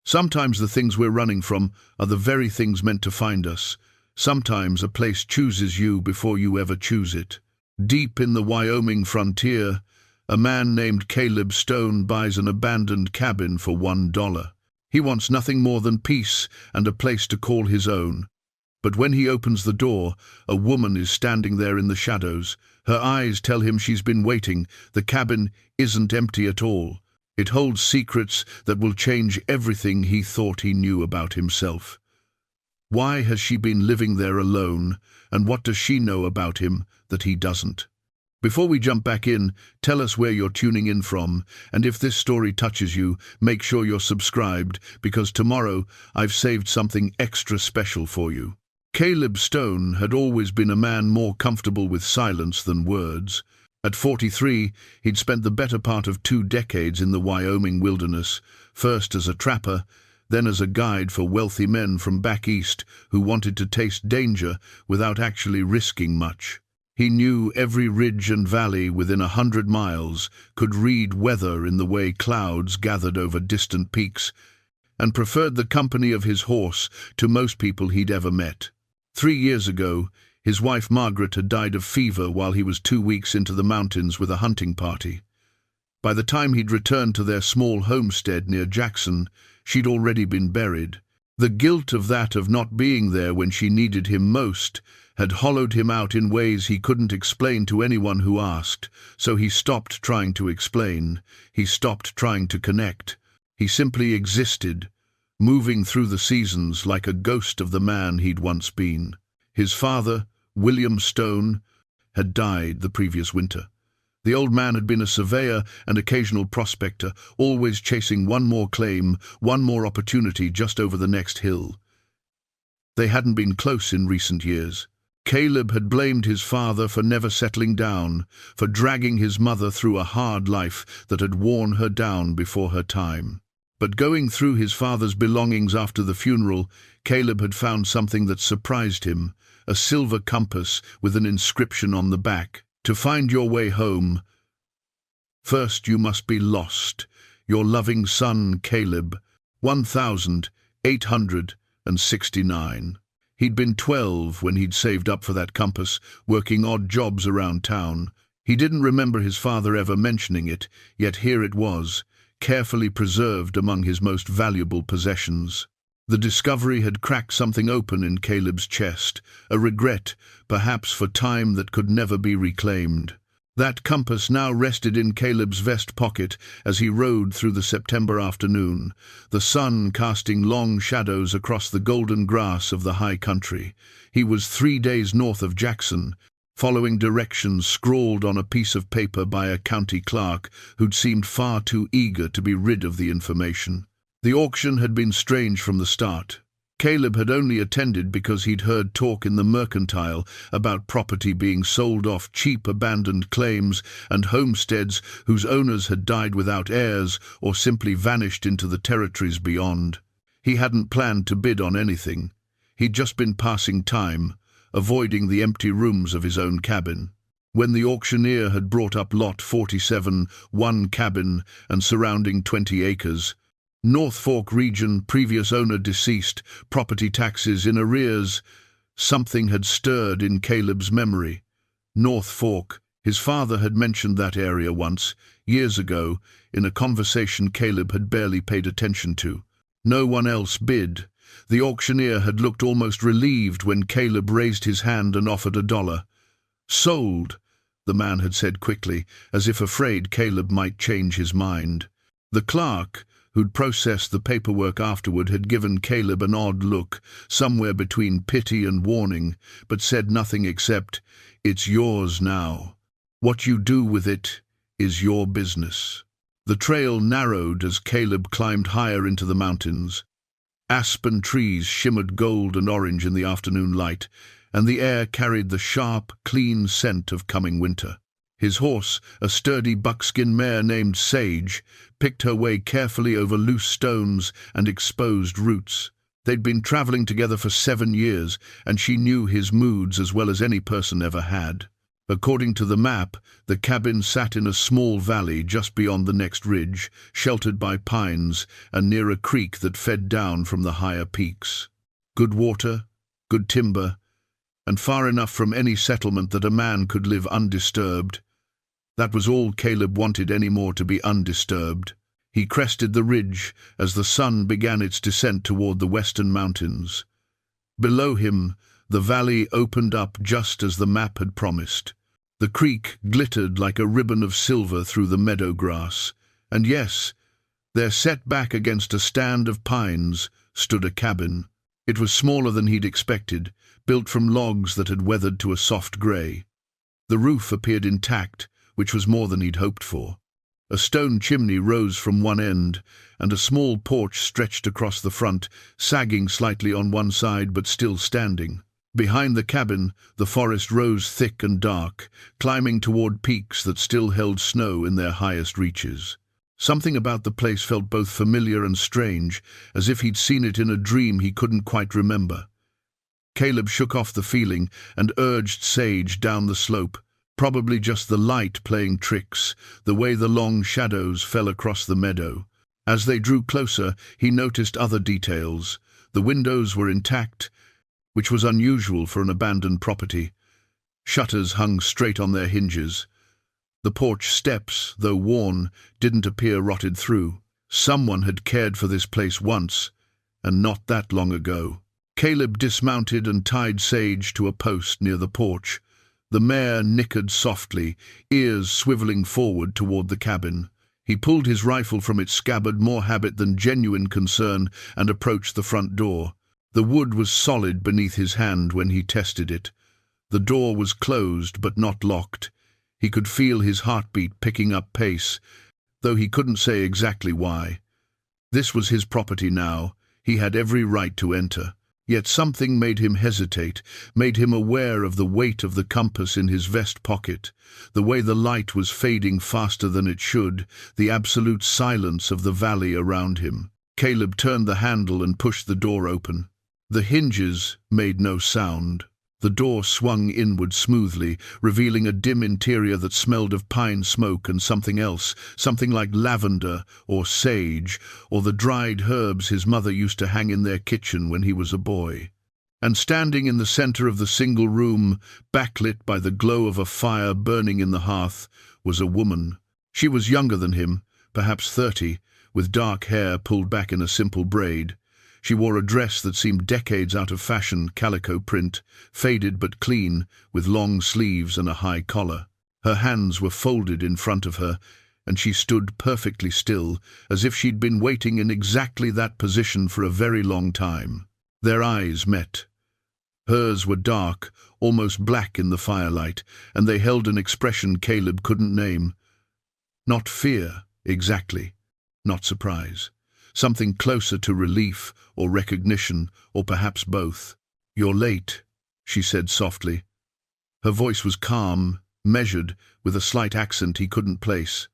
Sometimes the things we're running from are the very things meant to find us. Sometimes a place chooses you before you ever choose it. Deep in the Wyoming frontier, a man named Caleb Stone buys an abandoned cabin for $1. He wants nothing more than peace and a place to call his own. But when he opens the door, a woman is standing there in the shadows. Her eyes tell him she's been waiting. The cabin isn't empty at all. It holds secrets that will change everything he thought he knew about himself. Why has she been living there alone, and what does she know about him that he doesn't? Before we jump back in, tell us where you're tuning in from, and if this story touches you, make sure you're subscribed, because tomorrow I've saved something extra special for you. Caleb Stone had always been a man more comfortable with silence than words. At 43, he'd spent the better part of 2 decades in the Wyoming wilderness, first as a trapper, then as a guide for wealthy men from back east who wanted to taste danger without actually risking much. He knew every ridge and valley within 100 miles, could read weather in the way clouds gathered over distant peaks, and preferred the company of his horse to most people he'd ever met. 3 years ago, his wife Margaret had died of fever while he was 2 weeks into the mountains with a hunting party. By the time he'd returned to their small homestead near Jackson, she'd already been buried. The guilt of not being there when she needed him most had hollowed him out in ways he couldn't explain to anyone who asked, so he stopped trying to explain. He stopped trying to connect. He simply existed, moving through the seasons like a ghost of the man he'd once been. His father, William Stone, had died the previous winter. The old man had been a surveyor and occasional prospector, always chasing one more claim, one more opportunity just over the next hill. They hadn't been close in recent years. Caleb had blamed his father for never settling down, for dragging his mother through a hard life that had worn her down before her time. But going through his father's belongings after the funeral, Caleb had found something that surprised him, a silver compass with an inscription on the back. To find your way home, first you must be lost. Your loving son, Caleb, 1869. He'd been 12 when he'd saved up for that compass, working odd jobs around town. He didn't remember his father ever mentioning it, yet here it was, carefully preserved among his most valuable possessions. The discovery had cracked something open in Caleb's chest, a regret, perhaps for time that could never be reclaimed. That compass now rested in Caleb's vest pocket as he rode through the September afternoon, the sun casting long shadows across the golden grass of the high country. He was 3 days north of Jackson, following directions scrawled on a piece of paper by a county clerk who'd seemed far too eager to be rid of the information. The auction had been strange from the start. Caleb had only attended because he'd heard talk in the Mercantile about property being sold off, cheap abandoned claims, and homesteads whose owners had died without heirs or simply vanished into the territories beyond. He hadn't planned to bid on anything. He'd just been passing time, avoiding the empty rooms of his own cabin. When the auctioneer had brought up lot 47, 1 cabin and surrounding 20 acres, North Fork region, previous owner deceased, property taxes in arrears, something had stirred in Caleb's memory. North Fork, his father had mentioned that area once, years ago, in a conversation Caleb had barely paid attention to. No one else bid. The auctioneer had looked almost relieved when Caleb raised his hand and offered $1. "Sold," the man had said quickly, as if afraid Caleb might change his mind. The clerk, who'd processed the paperwork afterward, had given Caleb an odd look, somewhere between pity and warning, but said nothing except, "It's yours now. What you do with it is your business." The trail narrowed as Caleb climbed higher into the mountains. Aspen trees shimmered gold and orange in the afternoon light, and the air carried the sharp, clean scent of coming winter. His horse, a sturdy buckskin mare named Sage, picked her way carefully over loose stones and exposed roots. They'd been traveling together for 7 years, and she knew his moods as well as any person ever had. According to the map, the cabin sat in a small valley just beyond the next ridge, sheltered by pines and near a creek that fed down from the higher peaks. Good water, good timber, and far enough from any settlement that a man could live undisturbed. That was all Caleb wanted anymore, to be undisturbed. He crested the ridge as the sun began its descent toward the western mountains. Below him, the valley opened up just as the map had promised. The creek glittered like a ribbon of silver through the meadow grass, and yes, there, set back against a stand of pines, stood a cabin. It was smaller than he'd expected, built from logs that had weathered to a soft grey. The roof appeared intact, which was more than he'd hoped for. A stone chimney rose from one end, and a small porch stretched across the front, sagging slightly on one side but still standing. Behind the cabin, the forest rose thick and dark, climbing toward peaks that still held snow in their highest reaches. Something about the place felt both familiar and strange, as if he'd seen it in a dream he couldn't quite remember. Caleb shook off the feeling and urged Sage down the slope, probably just the light playing tricks, the way the long shadows fell across the meadow. As they drew closer, he noticed other details. The windows were intact, which was unusual for an abandoned property. Shutters hung straight on their hinges. The porch steps, though worn, didn't appear rotted through. Someone had cared for this place once, and not that long ago. Caleb dismounted and tied Sage to a post near the porch. The mare nickered softly, ears swiveling forward toward the cabin. He pulled his rifle from its scabbard, more habit than genuine concern, and approached the front door. The wood was solid beneath his hand when he tested it. The door was closed but not locked. He could feel his heartbeat picking up pace, though he couldn't say exactly why. This was his property now. He had every right to enter. Yet something made him hesitate, made him aware of the weight of the compass in his vest pocket, the way the light was fading faster than it should, the absolute silence of the valley around him. Caleb turned the handle and pushed the door open. The hinges made no sound. The door swung inward smoothly, revealing a dim interior that smelled of pine smoke and something else, something like lavender or sage, or the dried herbs his mother used to hang in their kitchen when he was a boy. And standing in the center of the single room, backlit by the glow of a fire burning in the hearth, was a woman. She was younger than him, perhaps 30, with dark hair pulled back in a simple braid. She wore a dress that seemed decades out of fashion, calico print, faded but clean, with long sleeves and a high collar. Her hands were folded in front of her, and she stood perfectly still, as if she'd been waiting in exactly that position for a very long time. Their eyes met. Hers were dark, almost black in the firelight, and they held an expression Caleb couldn't name. Not fear, exactly. Not surprise. Something closer to relief or recognition, or perhaps both. "You're late," she said softly. Her voice was calm, measured, with a slight accent he couldn't place.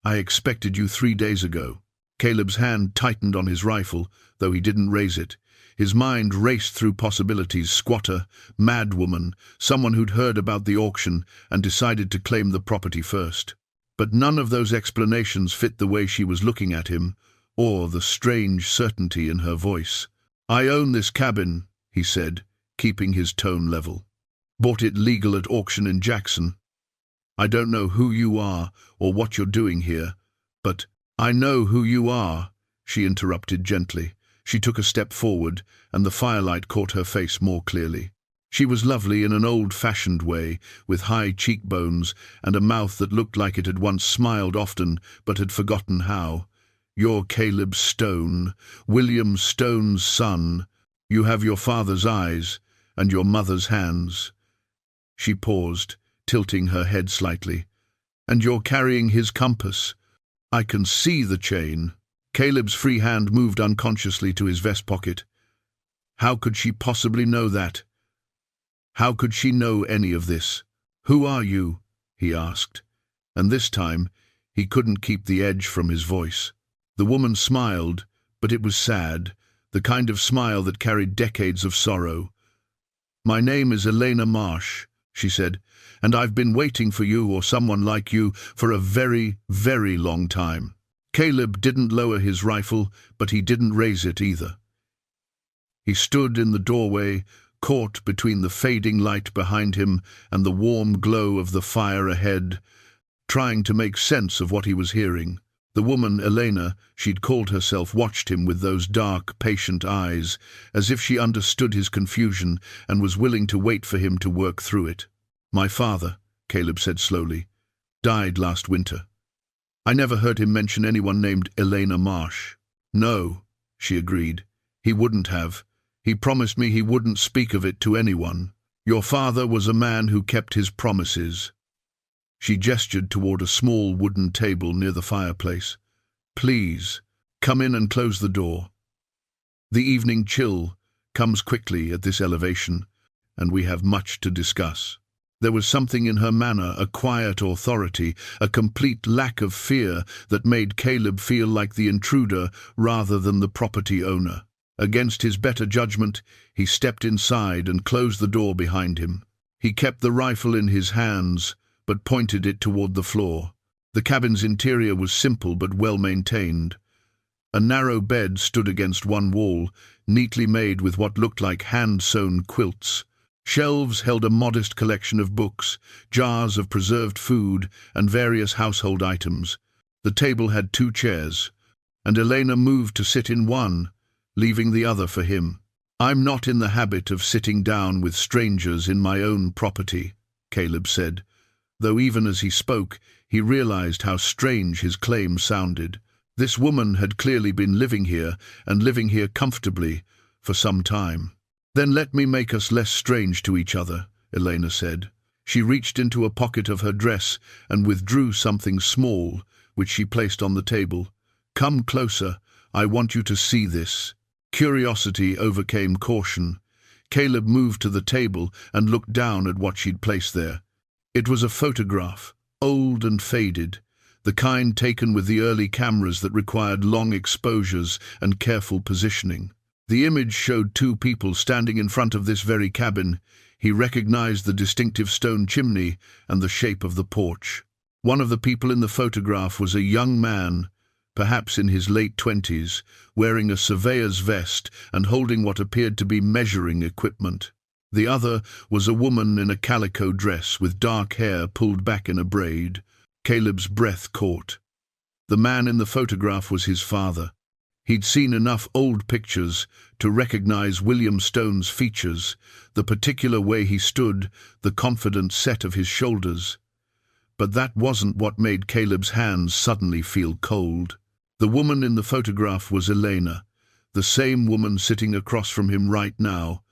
"I expected you 3 days ago." Caleb's hand tightened on his rifle, though he didn't raise it. His mind raced through possibilities: squatter, madwoman, someone who'd heard about the auction and decided to claim the property first. But none of those explanations fit the way she was looking at him, or the strange certainty in her voice. "I own this cabin," he said, keeping his tone level. "Bought it legal at auction in Jackson. I don't know who you are or what you're doing here, but—" "I know who you are," she interrupted gently. She took a step forward, and the firelight caught her face more clearly. She was lovely in an old-fashioned way, with high cheekbones and a mouth that looked like it had once smiled often but had forgotten how. "You're Caleb Stone, William Stone's son. You have your father's eyes and your mother's hands." She paused, tilting her head slightly. "And you're carrying his compass. I can see the chain." Caleb's free hand moved unconsciously to his vest pocket. How could she possibly know that? How could she know any of this? "Who are you?" he asked, and this time he couldn't keep the edge from his voice. The woman smiled, but it was sad, the kind of smile that carried decades of sorrow. "My name is Elena Marsh. she said, "and I've been waiting for you or someone like you for a very, very long time." Caleb didn't lower his rifle, but he didn't raise it either. He stood in the doorway, caught between the fading light behind him and the warm glow of the fire ahead, trying to make sense of what he was hearing. The woman, Elena, she'd called herself, watched him with those dark, patient eyes, as if she understood his confusion and was willing to wait for him to work through it. "My father," Caleb said slowly, "died last winter." I never heard him mention anyone named Elena Marsh. "No," she agreed. "He wouldn't have. He promised me he wouldn't speak of it to anyone. Your father was a man who kept his promises." She gestured toward a small wooden table near the fireplace. "Please, come in and close the door." The evening chill comes quickly at this elevation, and we have much to discuss. There was something in her manner, a quiet authority, a complete lack of fear that made Caleb feel like the intruder rather than the property owner. Against his better judgment, he stepped inside and closed the door behind him. He kept the rifle in his hands, but pointed it toward the floor. The cabin's interior was simple but well-maintained. A narrow bed stood against one wall, neatly made with what looked like hand-sewn quilts. Shelves held a modest collection of books, jars of preserved food, and various household items. The table had 2 chairs, and Elena moved to sit in one, leaving the other for him. "I'm not in the habit of sitting down with strangers in my own property," Caleb said, though even as he spoke, he realized how strange his claim sounded. This woman had clearly been living here, and living here comfortably, for some time. "Then let me make us less strange to each other," Elena said. She reached into a pocket of her dress and withdrew something small, which she placed on the table. "Come closer, I want you to see this." Curiosity overcame caution. Caleb moved to the table and looked down at what she'd placed there. It was a photograph, old and faded, the kind taken with the early cameras that required long exposures and careful positioning. The image showed 2 people standing in front of this very cabin. He recognized the distinctive stone chimney and the shape of the porch. One of the people in the photograph was a young man, perhaps in his late 20s, wearing a surveyor's vest and holding what appeared to be measuring equipment. The other was a woman in a calico dress with dark hair pulled back in a braid. Caleb's breath caught. The man in the photograph was his father. He'd seen enough old pictures to recognize William Stone's features, the particular way he stood, the confident set of his shoulders. But that wasn't what made Caleb's hands suddenly feel cold. The woman in the photograph was Elena, the same woman sitting across from him right now.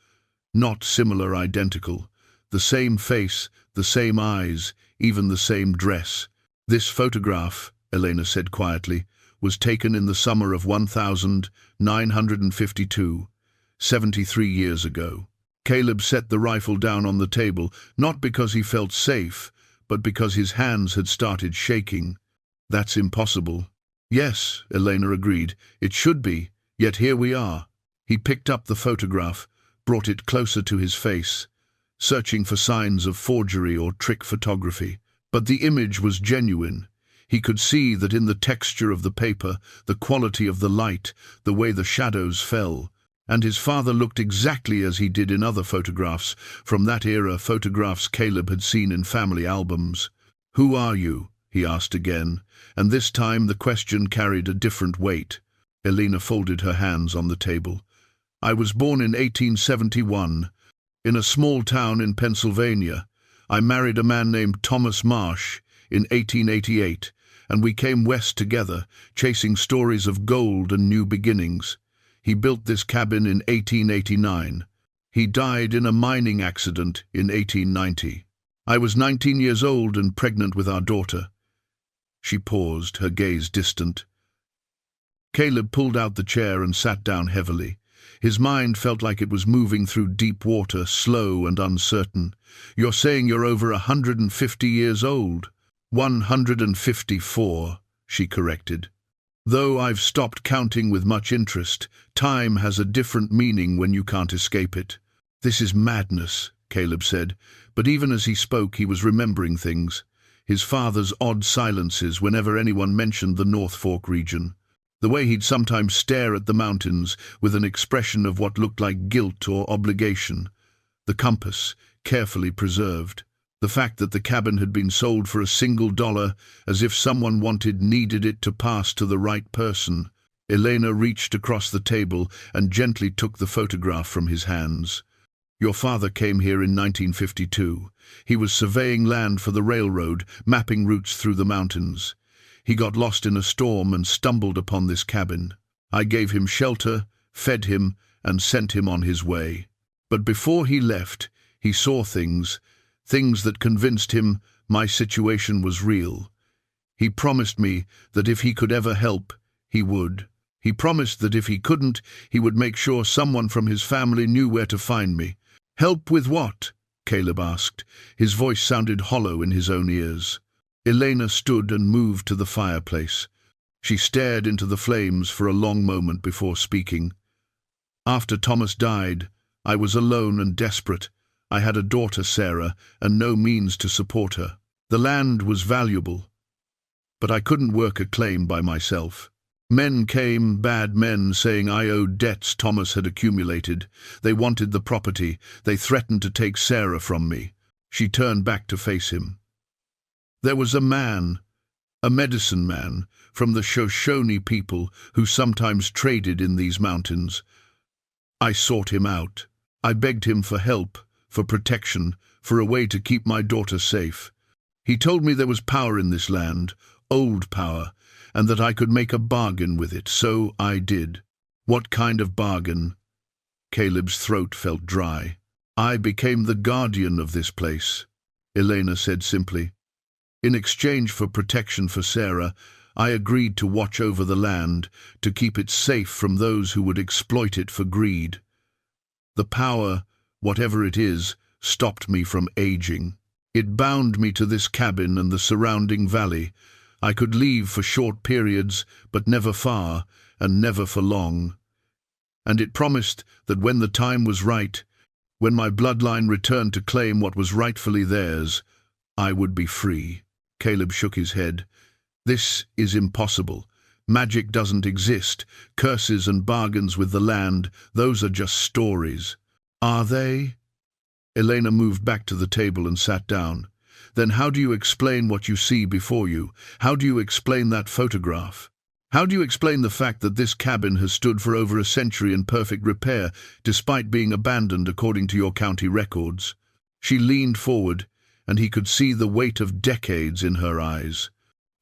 Not similar, identical. The same face, the same eyes, even the same dress. "This photograph," Elena said quietly, "was taken in the summer of 1952, 73 years ago." Caleb set the rifle down on the table, not because he felt safe, but because his hands had started shaking. "That's impossible." "Yes," Elena agreed, "it should be, yet here we are." He picked up the photograph, brought it closer to his face, searching for signs of forgery or trick photography. But the image was genuine. He could see that in the texture of the paper, the quality of the light, the way the shadows fell. And his father looked exactly as he did in other photographs from that era, photographs Caleb had seen in family albums. "Who are you?" he asked again, and this time the question carried a different weight. Elena folded her hands on the table. "I was born in 1871, in a small town in Pennsylvania. I married a man named Thomas Marsh in 1888, and we came west together, chasing stories of gold and new beginnings. He built this cabin in 1889. He died in a mining accident in 1890. I was 19 years old and pregnant with our daughter." She paused, her gaze distant. Caleb pulled out the chair and sat down heavily. His mind felt like it was moving through deep water, slow and uncertain. "You're saying you're over 150 years old?" 154, she corrected. "Though I've stopped counting with much interest, time has a different meaning when you can't escape it." "This is madness," Caleb said, but even as he spoke he was remembering things. His father's odd silences whenever anyone mentioned the North Fork region. The way he'd sometimes stare at the mountains with an expression of what looked like guilt or obligation. The compass, carefully preserved. The fact that the cabin had been sold for $1, as if someone needed it to pass to the right person. Elena reached across the table and gently took the photograph from his hands. Your father came here in 1952. He was surveying land for the railroad, mapping routes through the mountains. He got lost in a storm and stumbled upon this cabin. I gave him shelter, fed him, and sent him on his way. But before he left, he saw things that convinced him my situation was real. He promised me that if he could ever help, he would. He promised that if he couldn't, he would make sure someone from his family knew where to find me. Help with what? Caleb asked. His voice sounded hollow in his own ears. Elena stood and moved to the fireplace. She stared into the flames for a long moment before speaking. After Thomas died, I was alone and desperate. I had a daughter, Sarah, and no means to support her. The land was valuable, but I couldn't work a claim by myself. Men came, bad men, saying I owed debts Thomas had accumulated. They wanted the property. They threatened to take Sarah from me. She turned back to face him. There was a man, a medicine man, from the Shoshone people who sometimes traded in these mountains. I sought him out. I begged him for help, for protection, for a way to keep my daughter safe. He told me there was power in this land, old power, and that I could make a bargain with it, so I did. What kind of bargain? Caleb's throat felt dry. I became the guardian of this place, Elena said simply. In exchange for protection for Sarah, I agreed to watch over the land, to keep it safe from those who would exploit it for greed. The power, whatever it is, stopped me from aging. It bound me to this cabin and the surrounding valley. I could leave for short periods, but never far, and never for long. And it promised that when the time was right, when my bloodline returned to claim what was rightfully theirs, I would be free. Caleb shook his head. This is impossible. Magic doesn't exist. Curses and bargains with the land, those are just stories. Are they? Elena moved back to the table and sat down. Then how do you explain what you see before you? How do you explain that photograph? How do you explain the fact that this cabin has stood for over a century in perfect repair, despite being abandoned according to your county records? She leaned forward, and he could see the weight of decades in her eyes.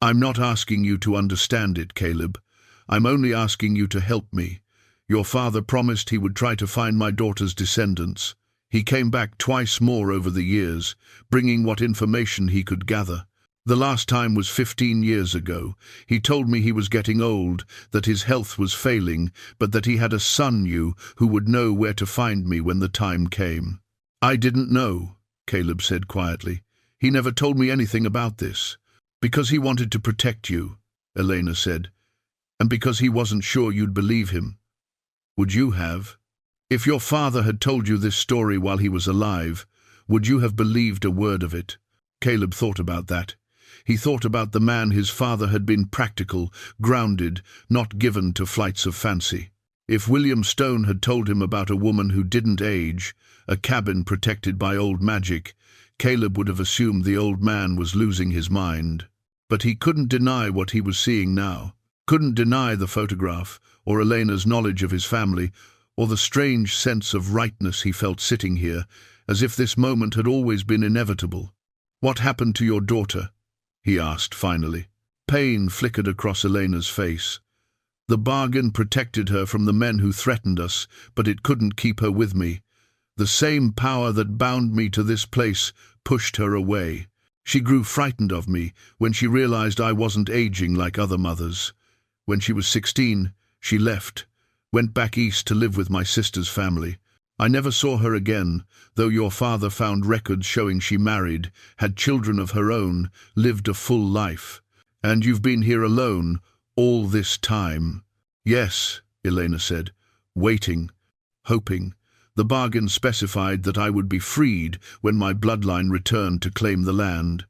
I'm not asking you to understand it, Caleb. I'm only asking you to help me. Your father promised he would try to find my daughter's descendants. He came back twice more over the years, bringing what information he could gather. The last time was 15 years ago. He told me he was getting old, that his health was failing, but that he had a son who would know where to find me when the time came. I didn't know, Caleb said quietly. He never told me anything about this. Because he wanted to protect you, Elena said, and because he wasn't sure you'd believe him. Would you have? If your father had told you this story while he was alive, would you have believed a word of it? Caleb thought about that. He thought about the man his father had been practical, grounded, not given to flights of fancy. If William Stone had told him about a woman who didn't age, a cabin protected by old magic, Caleb would have assumed the old man was losing his mind. But he couldn't deny what he was seeing now. Couldn't deny the photograph, or Elena's knowledge of his family, or the strange sense of rightness he felt sitting here, as if this moment had always been inevitable. What happened to your daughter? He asked finally. Pain flickered across Elena's face. The bargain protected her from the men who threatened us, but it couldn't keep her with me. The same power that bound me to this place pushed her away. She grew frightened of me when she realized I wasn't aging like other mothers. When she was 16, she left, went back east to live with my sister's family. I never saw her again, though your father found records showing she married, had children of her own, lived a full life. And you've been here alone all this time. Yes, Elena said, waiting, hoping. The bargain specified that I would be freed when my bloodline returned to claim the land.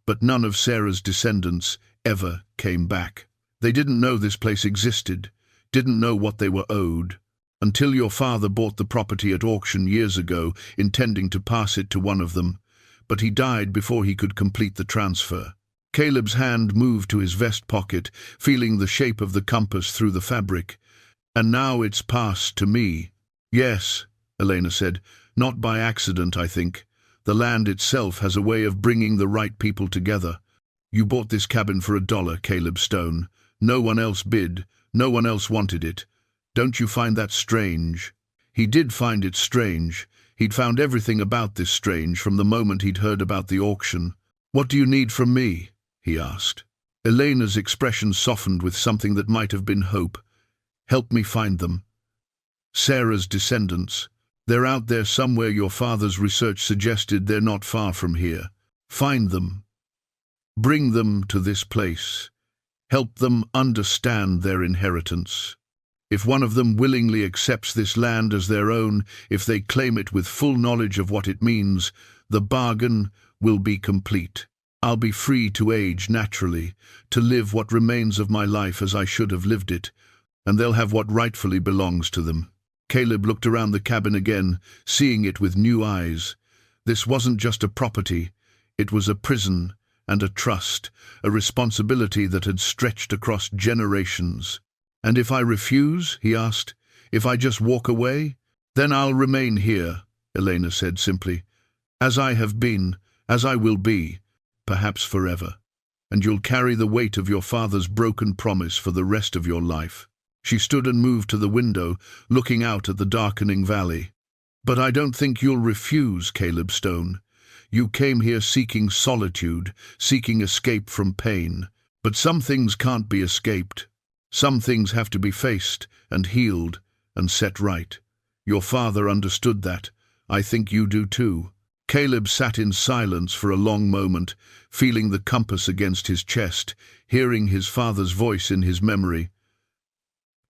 But none of Sarah's descendants ever came back. They didn't know this place existed, didn't know what they were owed, until your father bought the property at auction years ago, intending to pass it to one of them, but he died before he could complete the transfer. Caleb's hand moved to his vest pocket, feeling the shape of the compass through the fabric. And now it's passed to me. Yes, Elena said, not by accident, I think. The land itself has a way of bringing the right people together. You bought this cabin for $1, Caleb Stone. No one else bid, no one else wanted it. Don't you find that strange? He did find it strange. He'd found everything about this strange from the moment he'd heard about the auction. What do you need from me? He asked. Elena's expression softened with something that might have been hope. Help me find them. Sarah's descendants. They're out there somewhere. Your father's research suggested they're not far from here. Find them. Bring them to this place. Help them understand their inheritance. If one of them willingly accepts this land as their own, if they claim it with full knowledge of what it means, the bargain will be complete. I'll be free to age naturally, to live what remains of my life as I should have lived it, and they'll have what rightfully belongs to them. Caleb looked around the cabin again, seeing it with new eyes. This wasn't just a property, it was a prison and a trust, a responsibility that had stretched across generations. And if I refuse, he asked, if I just walk away? Then I'll remain here, Elena said simply, as I have been, as I will be, perhaps forever. And you'll carry the weight of your father's broken promise for the rest of your life. She stood and moved to the window, looking out at the darkening valley. But I don't think you'll refuse, Caleb Stone. You came here seeking solitude, seeking escape from pain. But some things can't be escaped. Some things have to be faced and healed and set right. Your father understood that. I think you do too. Caleb sat in silence for a long moment, feeling the compass against his chest, hearing his father's voice in his memory.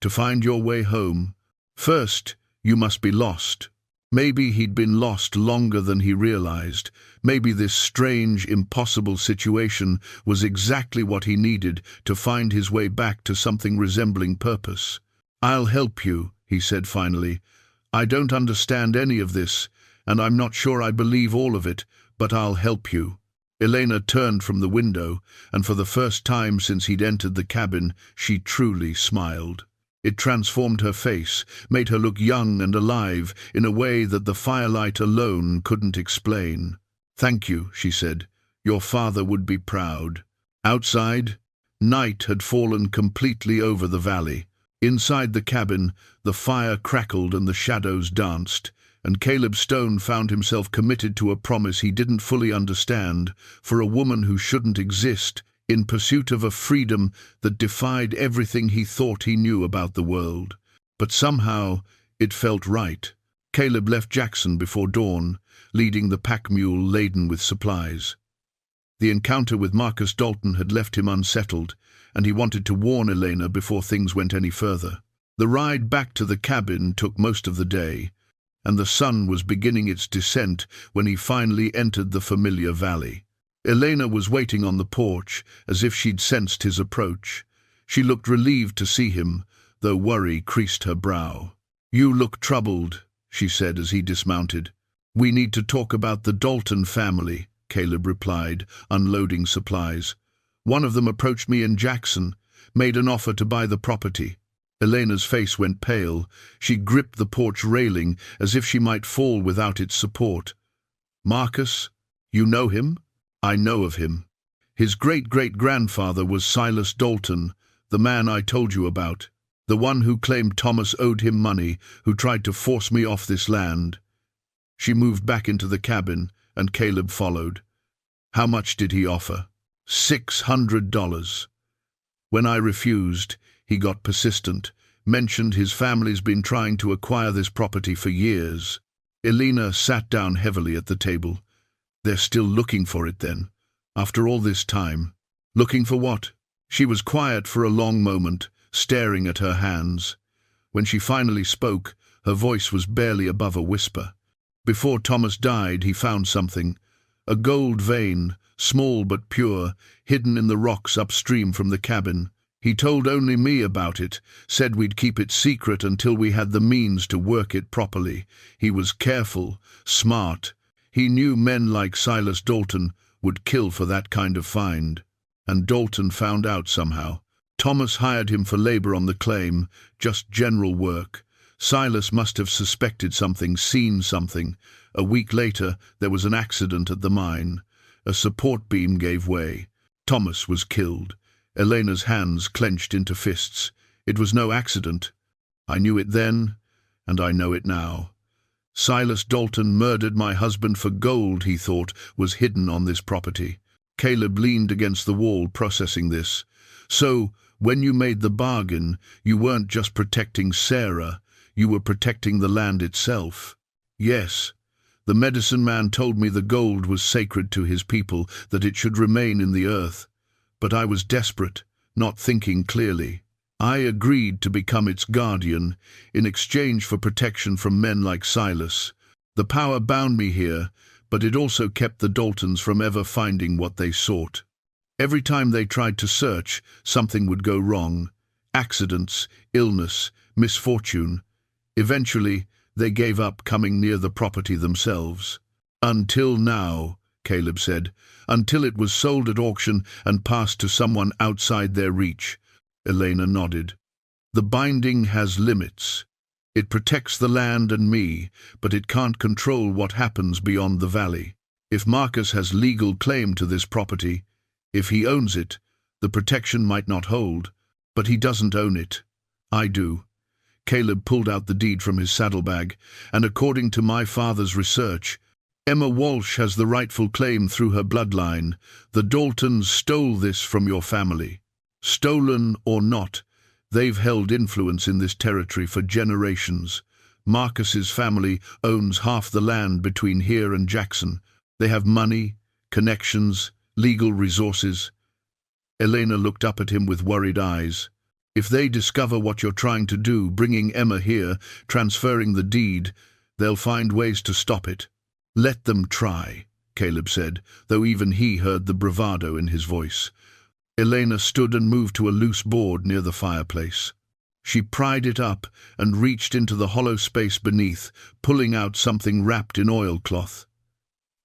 To find your way home, first you must be lost. Maybe he'd been lost longer than he realized. Maybe this strange, impossible situation was exactly what he needed to find his way back to something resembling purpose. I'll help you, he said finally. I don't understand any of this, and I'm not sure I believe all of it, but I'll help you. Elena turned from the window, and for the first time since he'd entered the cabin, she truly smiled. It transformed her face, made her look young and alive in a way that the firelight alone couldn't explain. Thank you, she said. Your father would be proud. Outside, night had fallen completely over the valley. Inside the cabin, the fire crackled and the shadows danced, and Caleb Stone found himself committed to a promise he didn't fully understand, for a woman who shouldn't exist, in pursuit of a freedom that defied everything he thought he knew about the world. But somehow it felt right. Caleb left Jackson before dawn, leading the pack mule laden with supplies. The encounter with Marcus Dalton had left him unsettled, and he wanted to warn Elena before things went any further. The ride back to the cabin took most of the day, and the sun was beginning its descent when he finally entered the familiar valley. Elena was waiting on the porch, as if she'd sensed his approach. She looked relieved to see him, though worry creased her brow. You look troubled, she said as he dismounted. We need to talk about the Dalton family, Caleb replied, unloading supplies. One of them approached me in Jackson, made an offer to buy the property. Elena's face went pale. She gripped the porch railing as if she might fall without its support. Marcus, you know him? I know of him. His great-great-grandfather was Silas Dalton, the man I told you about, the one who claimed Thomas owed him money, who tried to force me off this land. She moved back into the cabin, and Caleb followed. How much did he offer? $600. When I refused, he got persistent, mentioned his family's been trying to acquire this property for years. Elena sat down heavily at the table. They're still looking for it then, after all this time. Looking for what? She was quiet for a long moment, staring at her hands. When she finally spoke, Her voice was barely above a whisper. Before Thomas died, he found something. A gold vein, small but pure, hidden in the rocks upstream from the cabin. He told only me about it, said we'd keep it secret until we had the means to work it properly. He was careful, smart. He knew men like Silas Dalton would kill for that kind of find. And Dalton found out somehow. Thomas hired him for labor on the claim, just general work. Silas must have suspected something, seen something. A week later, there was an accident at the mine. A support beam gave way. Thomas was killed. Elena's hands clenched into fists. It was no accident. I knew it then, and I know it now. Silas Dalton murdered my husband for gold he thought was hidden on this property. Caleb leaned against the wall, processing this. So, when you made the bargain, you weren't just protecting Sarah, you were protecting the land itself. Yes. The medicine man told me the gold was sacred to his people, that it should remain in the earth. But I was desperate, not thinking clearly. I agreed to become its guardian, in exchange for protection from men like Silas. The power bound me here, but it also kept the Daltons from ever finding what they sought. Every time they tried to search, something would go wrong. Accidents, illness, misfortune. Eventually, they gave up coming near the property themselves. Until now, Caleb said, until it was sold at auction and passed to someone outside their reach. Elena nodded. The binding has limits. It protects the land and me, but it can't control what happens beyond the valley. If Marcus has legal claim to this property, if he owns it, the protection might not hold, but he doesn't own it. I do. Caleb pulled out the deed from his saddlebag, and according to my father's research, Emma Walsh has the rightful claim through her bloodline. The Daltons stole this from your family. Stolen or not, they've held influence in this territory for generations. Marcus's family owns half the land between here and Jackson. They have money, connections, legal resources. Elena looked up at him with worried eyes. If they discover what you're trying to do, bringing Emma here, transferring the deed, they'll find ways to stop it. Let them try, Caleb said, though even he heard the bravado in his voice. Elena stood and moved to a loose board near the fireplace. She pried it up and reached into the hollow space beneath, pulling out something wrapped in oilcloth.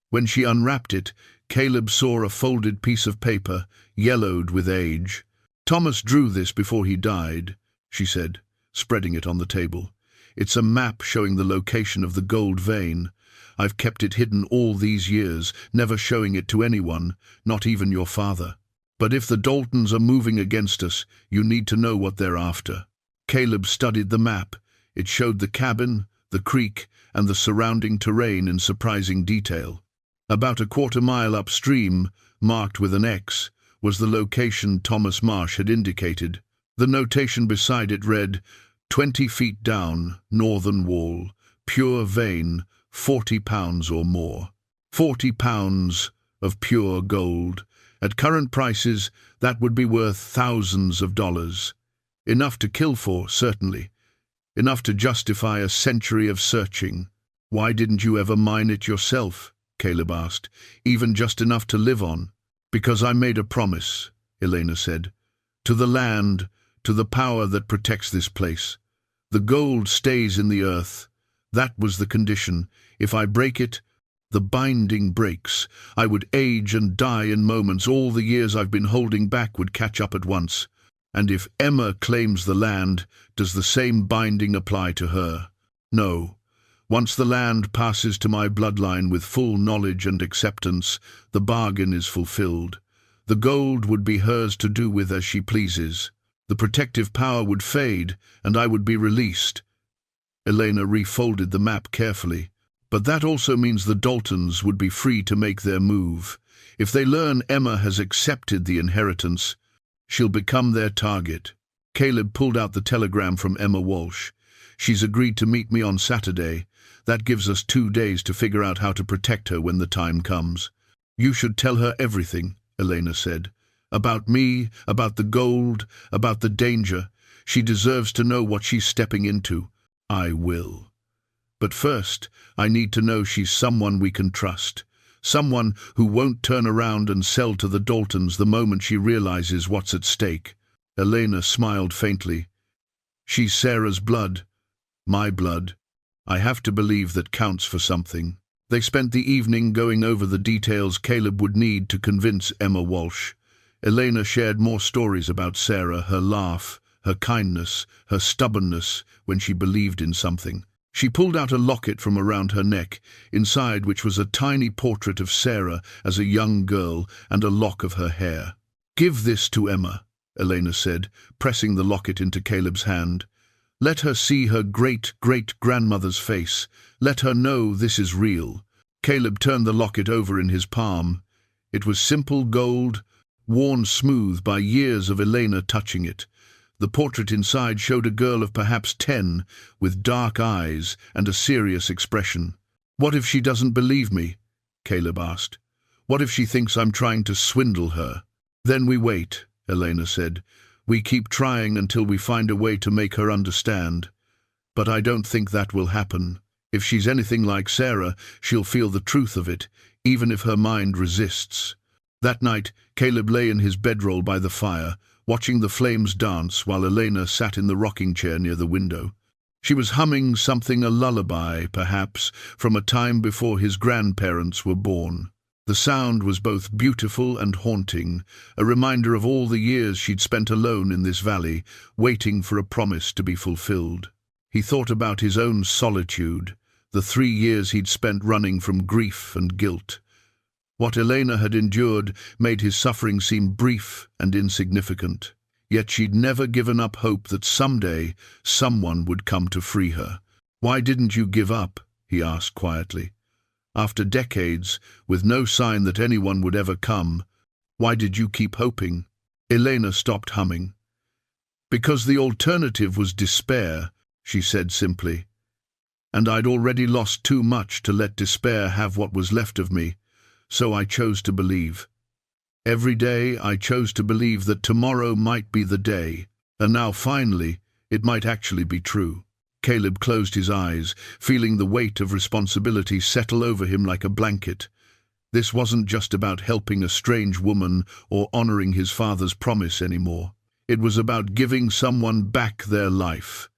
When she unwrapped it, Caleb saw a folded piece of paper, yellowed with age. Thomas drew this before he died, she said, spreading it on the table. It's a map showing the location of the gold vein. I've kept it hidden all these years, never showing it to anyone, not even your father. But if the Daltons are moving against us, you need to know what they're after. Caleb studied the map. It showed the cabin, the creek, and the surrounding terrain in surprising detail. About a quarter-mile upstream, marked with an X, was the location Thomas Marsh had indicated. The notation beside it read, 20 feet down, northern wall, pure vein, 40 pounds or more. 40 pounds of pure gold. At current prices, that would be worth thousands of dollars. Enough to kill for, certainly. Enough to justify a century of searching. Why didn't you ever mine it yourself? Caleb asked. Even just enough to live on. Because I made a promise, Elena said. To the land, to the power that protects this place. The gold stays in the earth. That was the condition. If I break it, the binding breaks. I would age and die in moments. All the years I've been holding back would catch up at once. And if Emma claims the land, does the same binding apply to her? No. Once the land passes to my bloodline with full knowledge and acceptance, the bargain is fulfilled. The gold would be hers to do with as she pleases. The protective power would fade, and I would be released. Elena refolded the map carefully. But that also means the Daltons would be free to make their move. If they learn Emma has accepted the inheritance, she'll become their target. Caleb pulled out the telegram from Emma Walsh. She's agreed to meet me on Saturday. That gives us 2 days to figure out how to protect her when the time comes. You should tell her everything, Elena said. About me, about the gold, about the danger. She deserves to know what she's stepping into. I will. But first, I need to know she's someone we can trust. Someone who won't turn around and sell to the Daltons the moment she realizes what's at stake. Elena smiled faintly. She's Sarah's blood. My blood. I have to believe that counts for something. They spent the evening going over the details Caleb would need to convince Emma Walsh. Elena shared more stories about Sarah, her laugh, her kindness, her stubbornness when she believed in something. She pulled out a locket from around her neck, inside which was a tiny portrait of Sarah as a young girl and a lock of her hair. "Give this to Emma," Elena said, pressing the locket into Caleb's hand. "Let her see her great-great-grandmother's face. Let her know this is real." Caleb turned the locket over in his palm. It was simple gold, worn smooth by years of Elena touching it. The portrait inside showed a girl of perhaps 10, with dark eyes and a serious expression. "What if she doesn't believe me?" Caleb asked. "What if she thinks I'm trying to swindle her?" "Then we wait," Elena said. "We keep trying until we find a way to make her understand. But I don't think that will happen. If she's anything like Sarah, she'll feel the truth of it, even if her mind resists." That night, Caleb lay in his bedroll by the fire, watching the flames dance while Elena sat in the rocking chair near the window. She was humming something, a lullaby, perhaps, from a time before his grandparents were born. The sound was both beautiful and haunting, a reminder of all the years she'd spent alone in this valley, waiting for a promise to be fulfilled. He thought about his own solitude, the 3 years he'd spent running from grief and guilt. What Elena had endured made his suffering seem brief and insignificant. Yet she'd never given up hope that someday someone would come to free her. "Why didn't you give up?" he asked quietly. "After decades, with no sign that anyone would ever come, why did you keep hoping?" Elena stopped humming. "Because the alternative was despair," she said simply. "And I'd already lost too much to let despair have what was left of me. So I chose to believe. Every day I chose to believe that tomorrow might be the day, and now finally it might actually be true." Caleb closed his eyes, feeling the weight of responsibility settle over him like a blanket. This wasn't just about helping a strange woman or honoring his father's promise anymore. It was about giving someone back their life,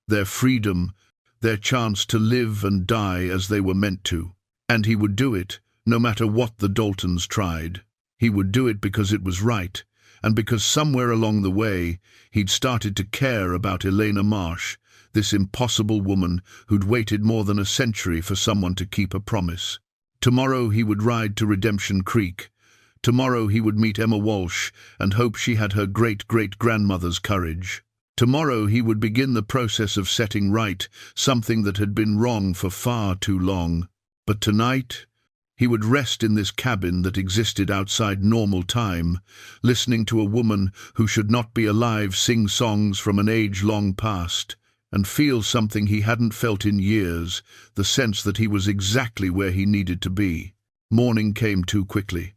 their freedom, their chance to live and die as they were meant to. And he would do it, no matter what the Daltons tried. He would do it because it was right, and because somewhere along the way he'd started to care about Elena Marsh, this impossible woman who'd waited more than a century for someone to keep a promise. Tomorrow he would ride to Redemption Creek. Tomorrow he would meet Emma Walsh and hope she had her great-great-grandmother's courage. Tomorrow he would begin the process of setting right something that had been wrong for far too long. But tonight, he would rest in this cabin that existed outside normal time, listening to a woman who should not be alive sing songs from an age long past, and feel something he hadn't felt in years, the sense that he was exactly where he needed to be. Morning came too quickly.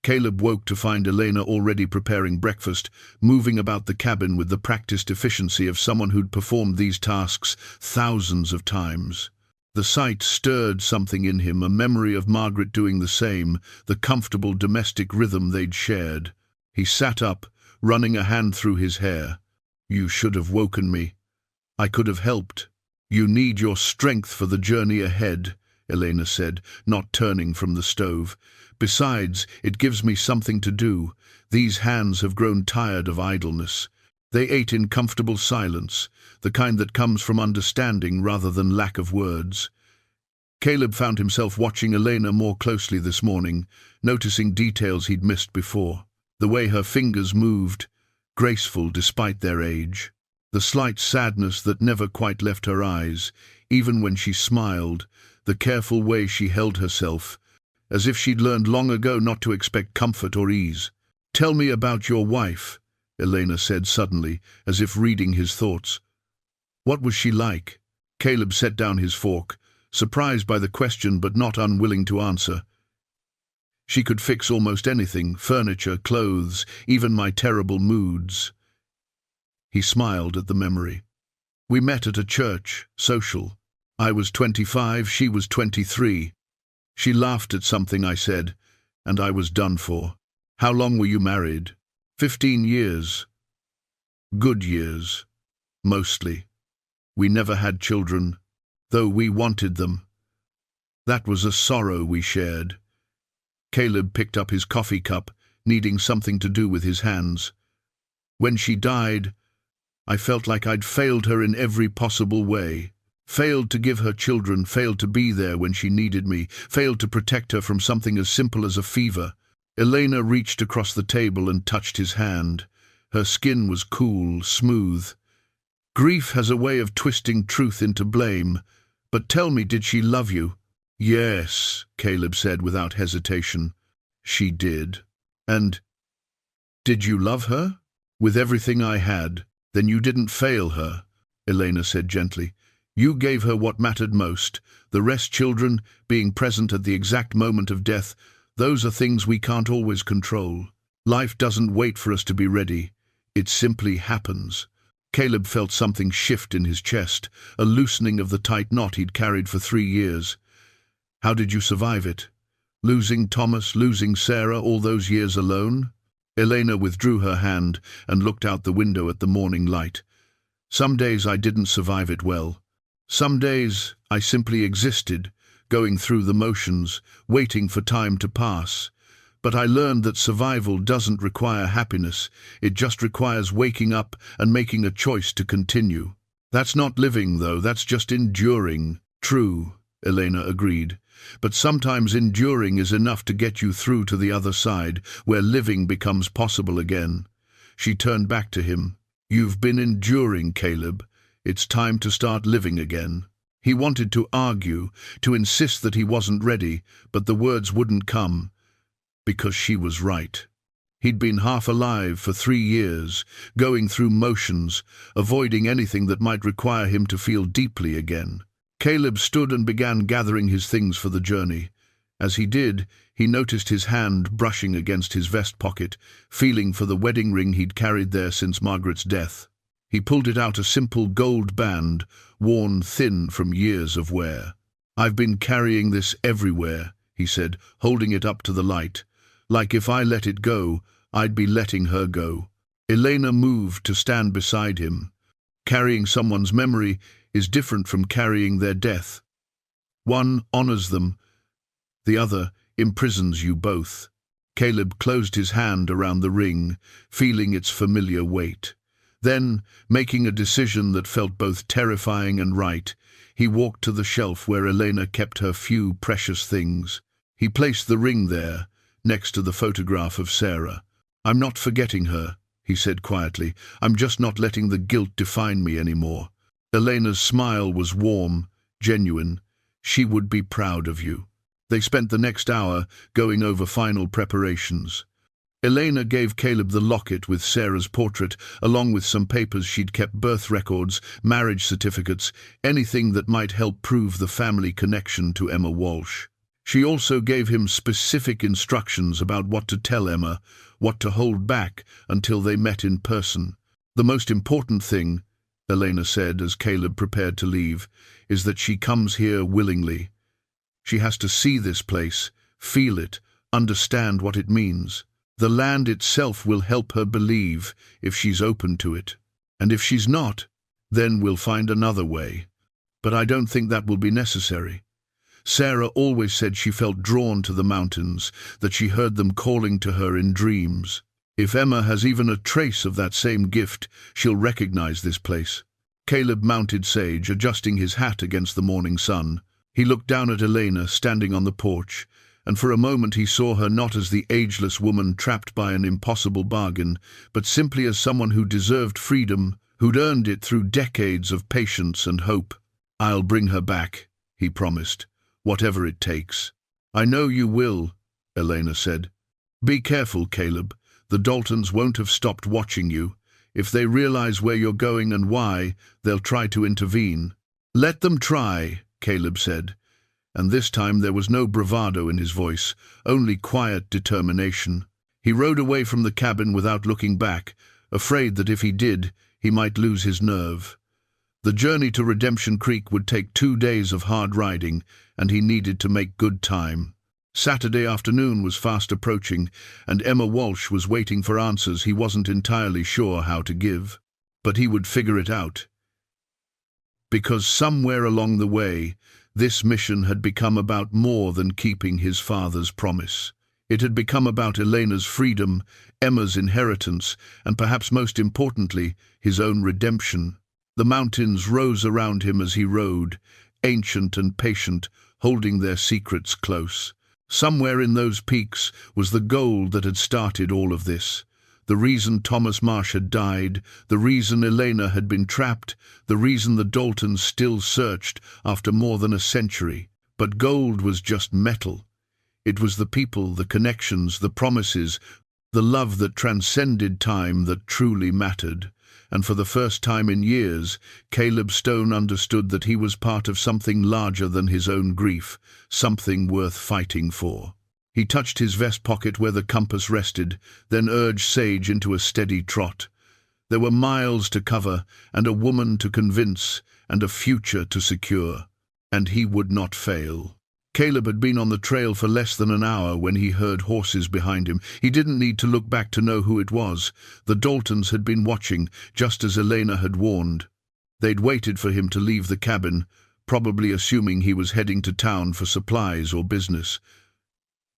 Caleb woke to find Elena already preparing breakfast, moving about the cabin with the practiced efficiency of someone who'd performed these tasks thousands of times. The sight stirred something in him, a memory of Margaret doing the same, the comfortable domestic rhythm they'd shared. He sat up, running a hand through his hair. "You should have woken me. I could have helped." "You need your strength for the journey ahead," Elena said, not turning from the stove. "Besides, it gives me something to do. These hands have grown tired of idleness." They ate in comfortable silence, the kind that comes from understanding rather than lack of words. Caleb found himself watching Elena more closely this morning, noticing details he'd missed before. The way her fingers moved, graceful despite their age. The slight sadness that never quite left her eyes, even when she smiled, the careful way she held herself, as if she'd learned long ago not to expect comfort or ease. "Tell me about your wife," Elena said suddenly, as if reading his thoughts. "What was she like?" Caleb set down his fork, surprised by the question but not unwilling to answer. "She could fix almost anything, furniture, clothes, even my terrible moods." He smiled at the memory. We met at a church, social. I was 25, she was 23. She laughed at something I said, and I was done for. How long were you married? 15 years. Good years. Mostly. We never had children, though we wanted them. That was a sorrow we shared. Caleb picked up his coffee cup, needing something to do with his hands. When she died, I felt like I'd failed her in every possible way. Failed to give her children, failed to be there when she needed me, failed to protect her from something as simple as a fever. Elena reached across the table and touched his hand. Her skin was cool, smooth. Grief has a way of twisting truth into blame. But tell me, did she love you? Yes, Caleb said without hesitation. She did. And did you love her? With everything I had. Then you didn't fail her, Elena said gently. You gave her what mattered most. The rest, children, being present at the exact moment of death, those are things we can't always control. Life doesn't wait for us to be ready. It simply happens. Caleb felt something shift in his chest, a loosening of the tight knot he'd carried for 3 years. How did you survive it? Losing Thomas, losing Sarah, all those years alone? Elena withdrew her hand and looked out the window at the morning light. Some days I didn't survive it well. Some days I simply existed, going through the motions, waiting for time to pass. But I learned that survival doesn't require happiness. It just requires waking up and making a choice to continue. That's not living, though. That's just enduring. True, Elena agreed. But sometimes enduring is enough to get you through to the other side, where living becomes possible again. She turned back to him. You've been enduring, Caleb. It's time to start living again. He wanted to argue, to insist that he wasn't ready, but the words wouldn't come, because she was right. He'd been half alive for 3 years, going through motions, avoiding anything that might require him to feel deeply again. Caleb stood and began gathering his things for the journey. As he did, he noticed his hand brushing against his vest pocket, feeling for the wedding ring he'd carried there since Margaret's death. He pulled it out, a simple gold band, worn thin from years of wear. I've been carrying this everywhere, he said, holding it up to the light. Like if I let it go, I'd be letting her go. Elena moved to stand beside him. Carrying someone's memory is different from carrying their death. One honors them, the other imprisons you both. Caleb closed his hand around the ring, feeling its familiar weight. Then, making a decision that felt both terrifying and right, he walked to the shelf where Elena kept her few precious things. He placed the ring there, next to the photograph of Sarah. I'm not forgetting her, he said quietly. I'm just not letting the guilt define me anymore. Elena's smile was warm, genuine. She would be proud of you. They spent the next hour going over final preparations. Elena gave Caleb the locket with Sarah's portrait, along with some papers she'd kept, birth records, marriage certificates, anything that might help prove the family connection to Emma Walsh. She also gave him specific instructions about what to tell Emma, what to hold back until they met in person. The most important thing, Elena said as Caleb prepared to leave, is that she comes here willingly. She has to see this place, feel it, understand what it means. The land itself will help her believe if she's open to it. And if she's not, then we'll find another way. But I don't think that will be necessary. Sarah always said she felt drawn to the mountains, that she heard them calling to her in dreams. If Emma has even a trace of that same gift, she'll recognize this place. Caleb mounted Sage, adjusting his hat against the morning sun. He looked down at Elena, standing on the porch, and for a moment he saw her not as the ageless woman trapped by an impossible bargain, but simply as someone who deserved freedom, who'd earned it through decades of patience and hope. I'll bring her back, he promised, whatever it takes. I know you will, Elena said. Be careful, Caleb. The Daltons won't have stopped watching you. If they realize where you're going and why, they'll try to intervene. Let them try, Caleb said. And this time there was no bravado in his voice, only quiet determination. He rode away from the cabin without looking back, afraid that if he did, he might lose his nerve. The journey to Redemption Creek would take 2 days of hard riding, and he needed to make good time. Saturday afternoon was fast approaching, and Emma Walsh was waiting for answers he wasn't entirely sure how to give. But he would figure it out. Because somewhere along the way, this mission had become about more than keeping his father's promise. It had become about Elena's freedom, Emma's inheritance, and perhaps most importantly, his own redemption. The mountains rose around him as he rode, ancient and patient, holding their secrets close. Somewhere in those peaks was the gold that had started all of this. The reason Thomas Marsh had died, the reason Elena had been trapped, the reason the Daltons still searched after more than a century. But gold was just metal. It was the people, the connections, the promises, the love that transcended time that truly mattered. And for the first time in years, Caleb Stone understood that he was part of something larger than his own grief, something worth fighting for. He touched his vest pocket where the compass rested, then urged Sage into a steady trot. There were miles to cover, and a woman to convince, and a future to secure. And he would not fail. Caleb had been on the trail for less than an hour when he heard horses behind him. He didn't need to look back to know who it was. The Daltons had been watching, just as Elena had warned. They'd waited for him to leave the cabin, probably assuming he was heading to town for supplies or business.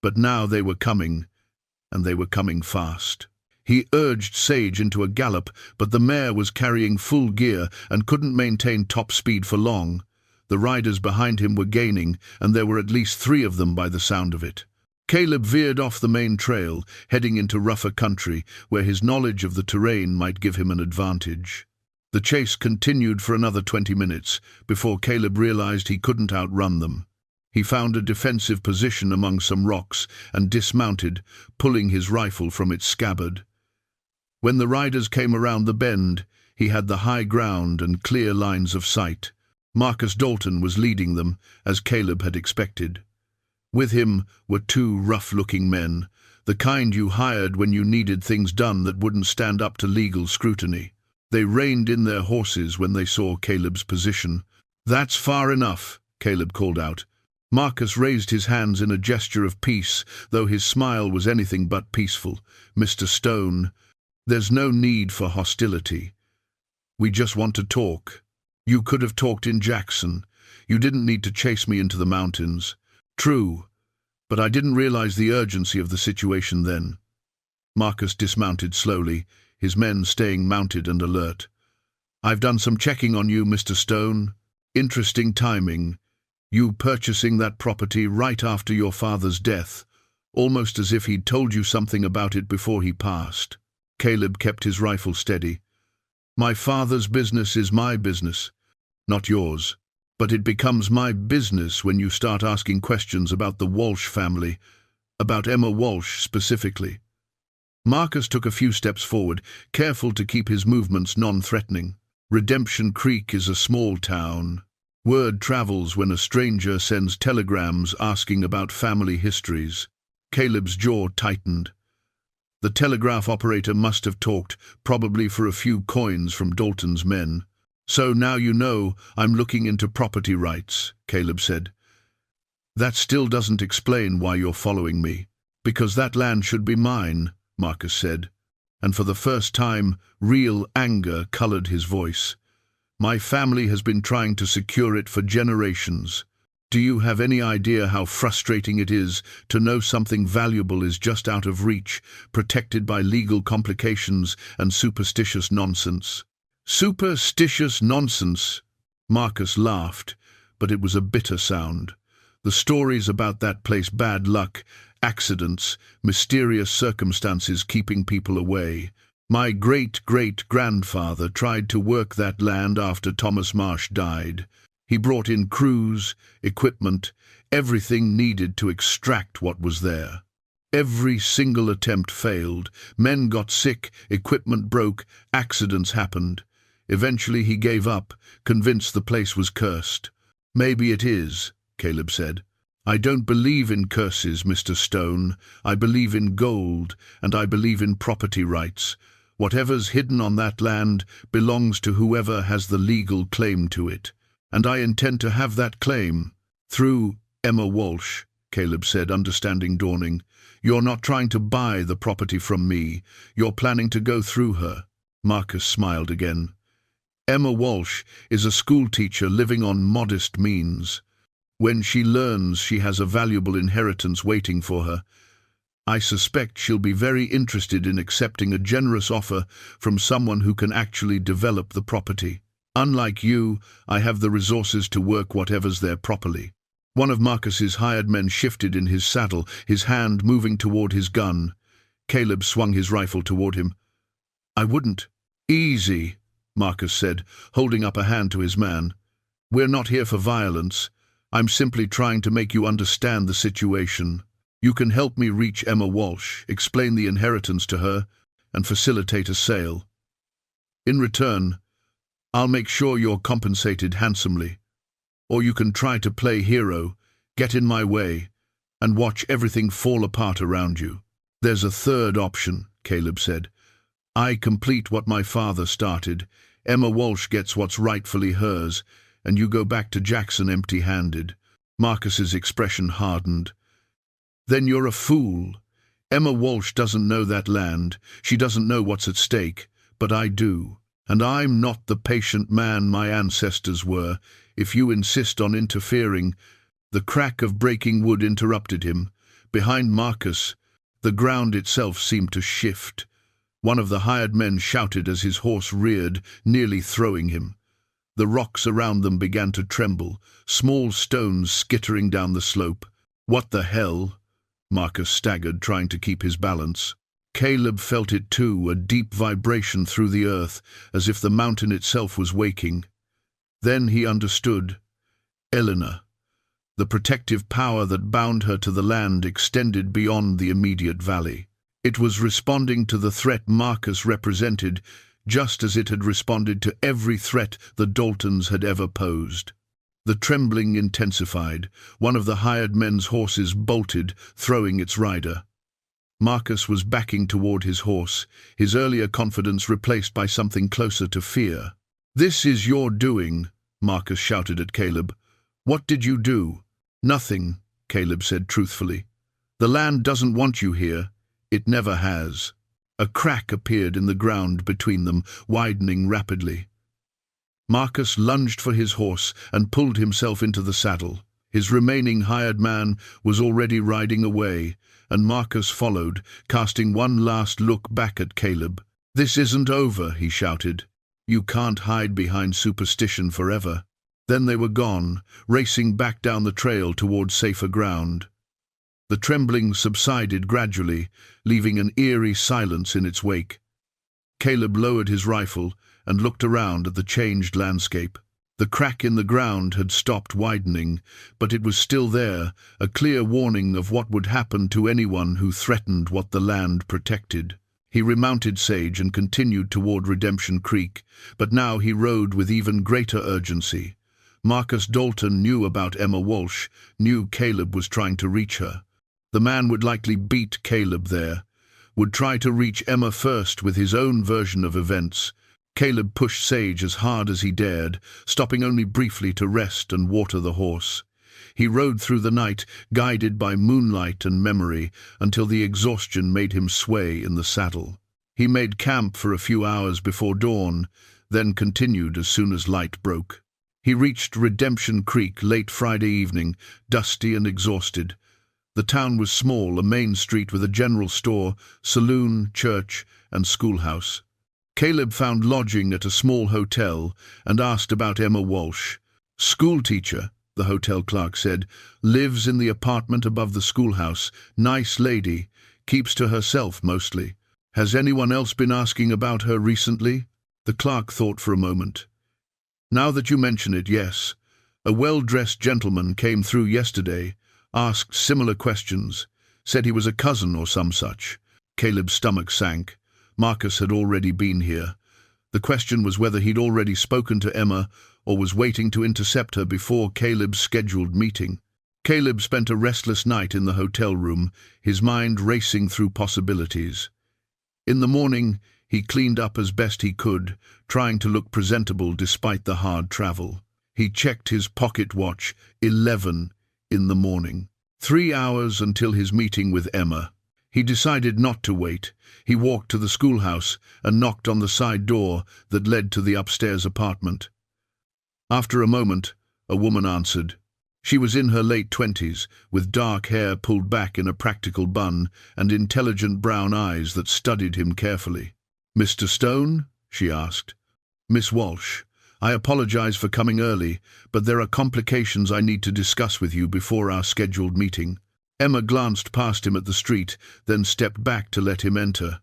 But now they were coming, and they were coming fast. He urged Sage into a gallop, but the mare was carrying full gear and couldn't maintain top speed for long. The riders behind him were gaining, and there were at least 3 of them by the sound of it. Caleb veered off the main trail, heading into rougher country, where his knowledge of the terrain might give him an advantage. The chase continued for another 20 minutes, before Caleb realized he couldn't outrun them. He found a defensive position among some rocks and dismounted, pulling his rifle from its scabbard. When the riders came around the bend, he had the high ground and clear lines of sight. Marcus Dalton was leading them, as Caleb had expected. With him were 2 rough-looking men, the kind you hired when you needed things done that wouldn't stand up to legal scrutiny. They reined in their horses when they saw Caleb's position. "That's far enough," Caleb called out. Marcus raised his hands in a gesture of peace, though his smile was anything but peaceful. "Mr. Stone, there's no need for hostility. We just want to talk. You could have talked in Jackson. You didn't need to chase me into the mountains." "True, but I didn't realize the urgency of the situation then." Marcus dismounted slowly, his men staying mounted and alert. "I've done some checking on you, Mr. Stone. Interesting timing. You purchasing that property right after your father's death, almost as if he'd told you something about it before he passed." Caleb kept his rifle steady. "My father's business is my business, not yours. But it becomes my business when you start asking questions about the Walsh family, about Emma Walsh specifically." Marcus took a few steps forward, careful to keep his movements non-threatening. "Redemption Creek is a small town. Word travels when a stranger sends telegrams asking about family histories." Caleb's jaw tightened. The telegraph operator must have talked, probably for a few coins from Dalton's men. "So now you know I'm looking into property rights," Caleb said. "That still doesn't explain why you're following me." "Because that land should be mine," Marcus said, and for the first time, real anger colored his voice. "My family has been trying to secure it for generations. Do you have any idea how frustrating it is to know something valuable is just out of reach, protected by legal complications and superstitious nonsense?" "Superstitious nonsense," Marcus laughed, but it was a bitter sound. The stories about that place, bad luck, accidents, mysterious circumstances keeping people away. My great-great-grandfather tried to work that land after Thomas Marsh died. He brought in crews, equipment, everything needed to extract what was there. Every single attempt failed. Men got sick, equipment broke, accidents happened. Eventually he gave up, convinced the place was cursed. "Maybe it is," Caleb said. "I don't believe in curses, Mr. Stone. I believe in gold, and I believe in property rights. Whatever's hidden on that land belongs to whoever has the legal claim to it. And I intend to have that claim. Through Emma Walsh, Caleb said, understanding dawning. You're not trying to buy the property from me. You're planning to go through her. Marcus smiled again. Emma Walsh is a schoolteacher living on modest means. When she learns she has a valuable inheritance waiting for her, I suspect she'll be very interested in accepting a generous offer from someone who can actually develop the property. Unlike you, I have the resources to work whatever's there properly. One of Marcus's hired men shifted in his saddle, his hand moving toward his gun. Caleb swung his rifle toward him. I wouldn't. Easy, Marcus said, holding up a hand to his man. We're not here for violence. I'm simply trying to make you understand the situation. You can help me reach Emma Walsh, explain the inheritance to her, and facilitate a sale. In return, I'll make sure you're compensated handsomely. Or you can try to play hero, get in my way, and watch everything fall apart around you. There's a third option, Caleb said. I complete what my father started. Emma Walsh gets what's rightfully hers, and you go back to Jackson empty-handed. Marcus's expression hardened. Then you're a fool. Emma Walsh doesn't know that land. She doesn't know what's at stake, but I do. And I'm not the patient man my ancestors were. If you insist on interfering— The crack of breaking wood interrupted him. Behind Marcus, the ground itself seemed to shift. One of the hired men shouted as his horse reared, nearly throwing him. The rocks around them began to tremble, small stones skittering down the slope. What the hell? Marcus staggered, trying to keep his balance. Caleb felt it too, a deep vibration through the earth, as if the mountain itself was waking. Then he understood. Eleanor. The protective power that bound her to the land extended beyond the immediate valley. It was responding to the threat Marcus represented, just as it had responded to every threat the Daltons had ever posed. The trembling intensified. One of the hired men's horses bolted, throwing its rider. Marcus was backing toward his horse, his earlier confidence replaced by something closer to fear. "This is your doing," Marcus shouted at Caleb. "What did you do?" "Nothing," Caleb said truthfully. "The land doesn't want you here. It never has." A crack appeared in the ground between them, widening rapidly. Marcus lunged for his horse and pulled himself into the saddle. His remaining hired man was already riding away, and Marcus followed, casting one last look back at Caleb. "This isn't over," he shouted. "You can't hide behind superstition forever." Then they were gone, racing back down the trail toward safer ground. The trembling subsided gradually, leaving an eerie silence in its wake. Caleb lowered his rifle and looked around at the changed landscape. The crack in the ground had stopped widening, but it was still there, a clear warning of what would happen to anyone who threatened what the land protected. He remounted Sage and continued toward Redemption Creek, but now he rode with even greater urgency. Marcus Dalton knew about Emma Walsh, knew Caleb was trying to reach her. The man would likely beat Caleb there, would try to reach Emma first with his own version of events. Caleb pushed Sage as hard as he dared, stopping only briefly to rest and water the horse. He rode through the night, guided by moonlight and memory, until the exhaustion made him sway in the saddle. He made camp for a few hours before dawn, then continued as soon as light broke. He reached Redemption Creek late Friday evening, dusty and exhausted. The town was small, a main street with a general store, saloon, church, and schoolhouse. Caleb found lodging at a small hotel and asked about Emma Walsh. "Schoolteacher," the hotel clerk said, "lives in the apartment above the schoolhouse. Nice lady, keeps to herself mostly. Has anyone else been asking about her recently?" The clerk thought for a moment. "Now that you mention it, yes. A well-dressed gentleman came through yesterday, asked similar questions, said he was a cousin or some such." Caleb's stomach sank. Marcus had already been here. The question was whether he'd already spoken to Emma or was waiting to intercept her before Caleb's scheduled meeting. Caleb spent a restless night in the hotel room, his mind racing through possibilities. In the morning, He cleaned up as best he could, trying to look presentable despite the hard travel. He checked his pocket watch, 11 in the morning. 3 hours until his meeting with Emma. He decided not to wait. He walked to the schoolhouse and knocked on the side door that led to the upstairs apartment. After a moment, a woman answered. She was in her late 20s, with dark hair pulled back in a practical bun and intelligent brown eyes that studied him carefully. "Mr. Stone?" she asked. "Miss Walsh, I apologize for coming early, but there are complications I need to discuss with you before our scheduled meeting." Emma glanced past him at the street, then stepped back to let him enter.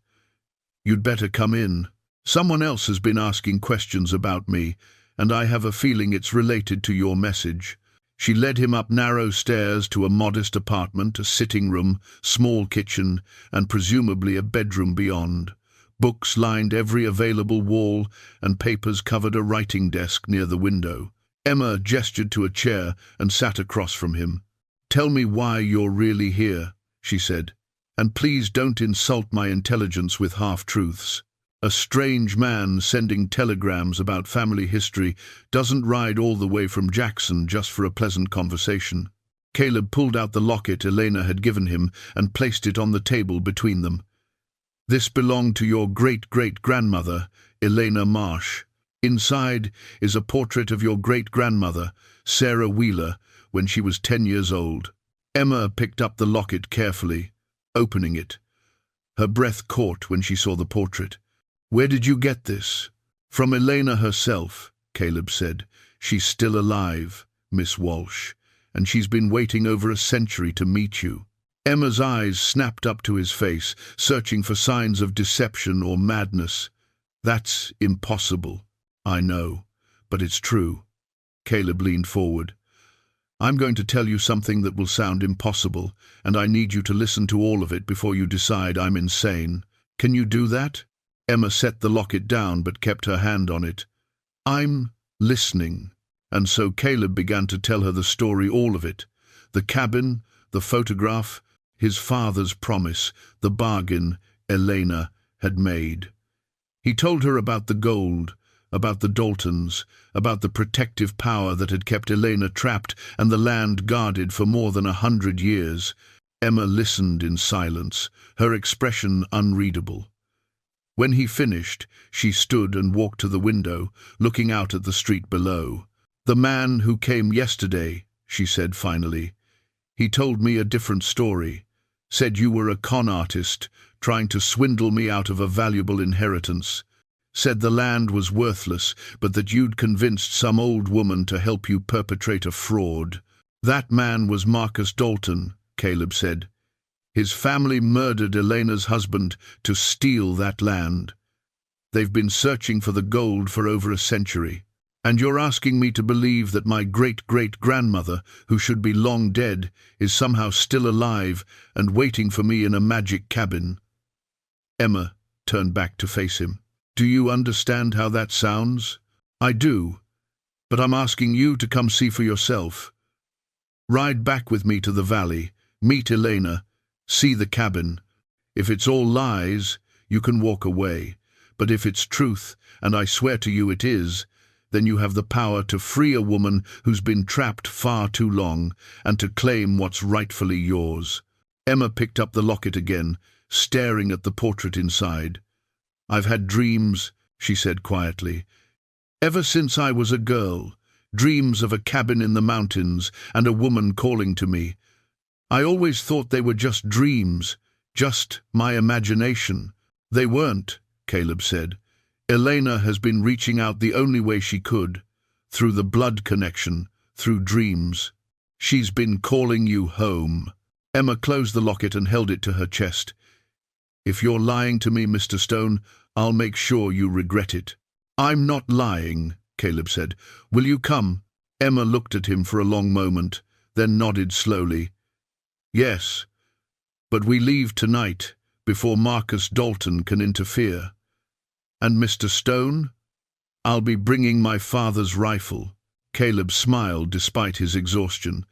"You'd better come in. Someone else has been asking questions about me, and I have a feeling it's related to your message." She led him up narrow stairs to a modest apartment, a sitting room, small kitchen, and presumably a bedroom beyond. Books lined every available wall, and papers covered a writing desk near the window. Emma gestured to a chair and sat across from him. "Tell me why you're really here," she said, "and please don't insult my intelligence with half-truths. A strange man sending telegrams about family history doesn't ride all the way from Jackson just for a pleasant conversation." Caleb pulled out the locket Elena had given him and placed it on the table between them. "This belonged to your great-great-grandmother, Elena Marsh. Inside is a portrait of your great-grandmother, Sarah Wheeler, when she was 10 years old." Emma picked up the locket carefully, opening it. Her breath caught when she saw the portrait. "Where did you get this?" "From Elena herself," Caleb said. "She's still alive, Miss Walsh, and she's been waiting over a century to meet you." Emma's eyes snapped up to his face, searching for signs of deception or madness. "That's impossible, I know, but it's true." Caleb leaned forward. "I'm going to tell you something that will sound impossible, and I need you to listen to all of it before you decide I'm insane. Can you do that?" Emma set the locket down but kept her hand on it. "I'm listening." And so Caleb began to tell her the story, all of it. The cabin, the photograph, his father's promise, the bargain Elena had made. He told her about the gold, about the Daltons, about the protective power that had kept Elena trapped and the land guarded for more than 100 years. Emma listened in silence, her expression unreadable. When he finished, she stood and walked to the window, looking out at the street below. "The man who came yesterday," she said finally. "He told me a different story. Said you were a con artist, trying to swindle me out of a valuable inheritance. Said the land was worthless, but that you'd convinced some old woman to help you perpetrate a fraud. That man was Marcus Dalton," Caleb said. "His family murdered Elena's husband to steal that land. They've been searching for the gold for over a century. And you're asking me to believe that my great-great-grandmother, who should be long dead, is somehow still alive and waiting for me in a magic cabin." Emma turned back to face him. "Do you understand how that sounds?" "I do, but I'm asking you to come see for yourself. Ride back with me to the valley, meet Elena, see the cabin. If it's all lies, you can walk away. But if it's truth, and I swear to you it is, then you have the power to free a woman who's been trapped far too long and to claim what's rightfully yours." Emma picked up the locket again, staring at the portrait inside. "I've had dreams," she said quietly. "Ever since I was a girl, dreams of a cabin in the mountains and a woman calling to me. I always thought they were just dreams, just my imagination." "They weren't," Caleb said. "Elena has been reaching out the only way she could, through the blood connection, through dreams. She's been calling you home." Emma closed the locket and held it to her chest. "If you're lying to me, Mr. Stone, I'll make sure you regret it." "I'm not lying," Caleb said. "Will you come?" Emma looked at him for a long moment, then nodded slowly. "Yes, but we leave tonight, before Marcus Dalton can interfere." "And Mr. Stone?" "I'll be bringing my father's rifle." Caleb smiled despite his exhaustion.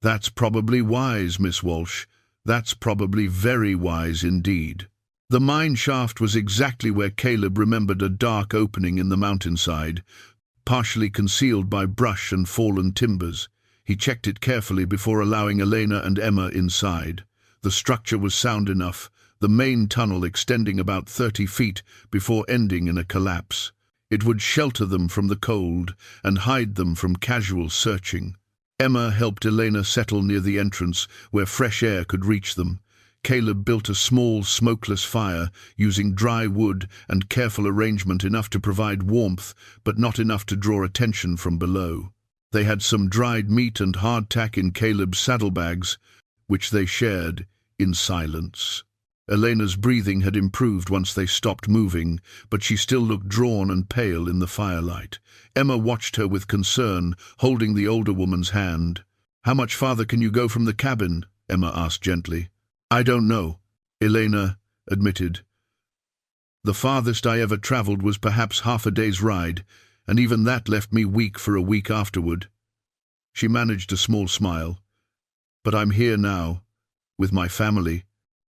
"That's probably wise, Miss Walsh. That's probably very wise indeed." The mine shaft was exactly where Caleb remembered a dark opening in the mountainside, partially concealed by brush and fallen timbers. He checked it carefully before allowing Elena and Emma inside. The structure was sound enough, the main tunnel extending about 30 feet before ending in a collapse. It would shelter them from the cold and hide them from casual searching. Emma helped Elena settle near the entrance where fresh air could reach them. Caleb built a small, smokeless fire, using dry wood and careful arrangement enough to provide warmth, but not enough to draw attention from below. They had some dried meat and hardtack in Caleb's saddlebags, which they shared in silence. Elena's breathing had improved once they stopped moving, but she still looked drawn and pale in the firelight. Emma watched her with concern, holding the older woman's hand. "How much farther can you go from the cabin?" Emma asked gently. "I don't know," Elena admitted. "The farthest I ever traveled was perhaps half a day's ride, and even that left me weak for a week afterward." She managed a small smile. "But I'm here now, with my family.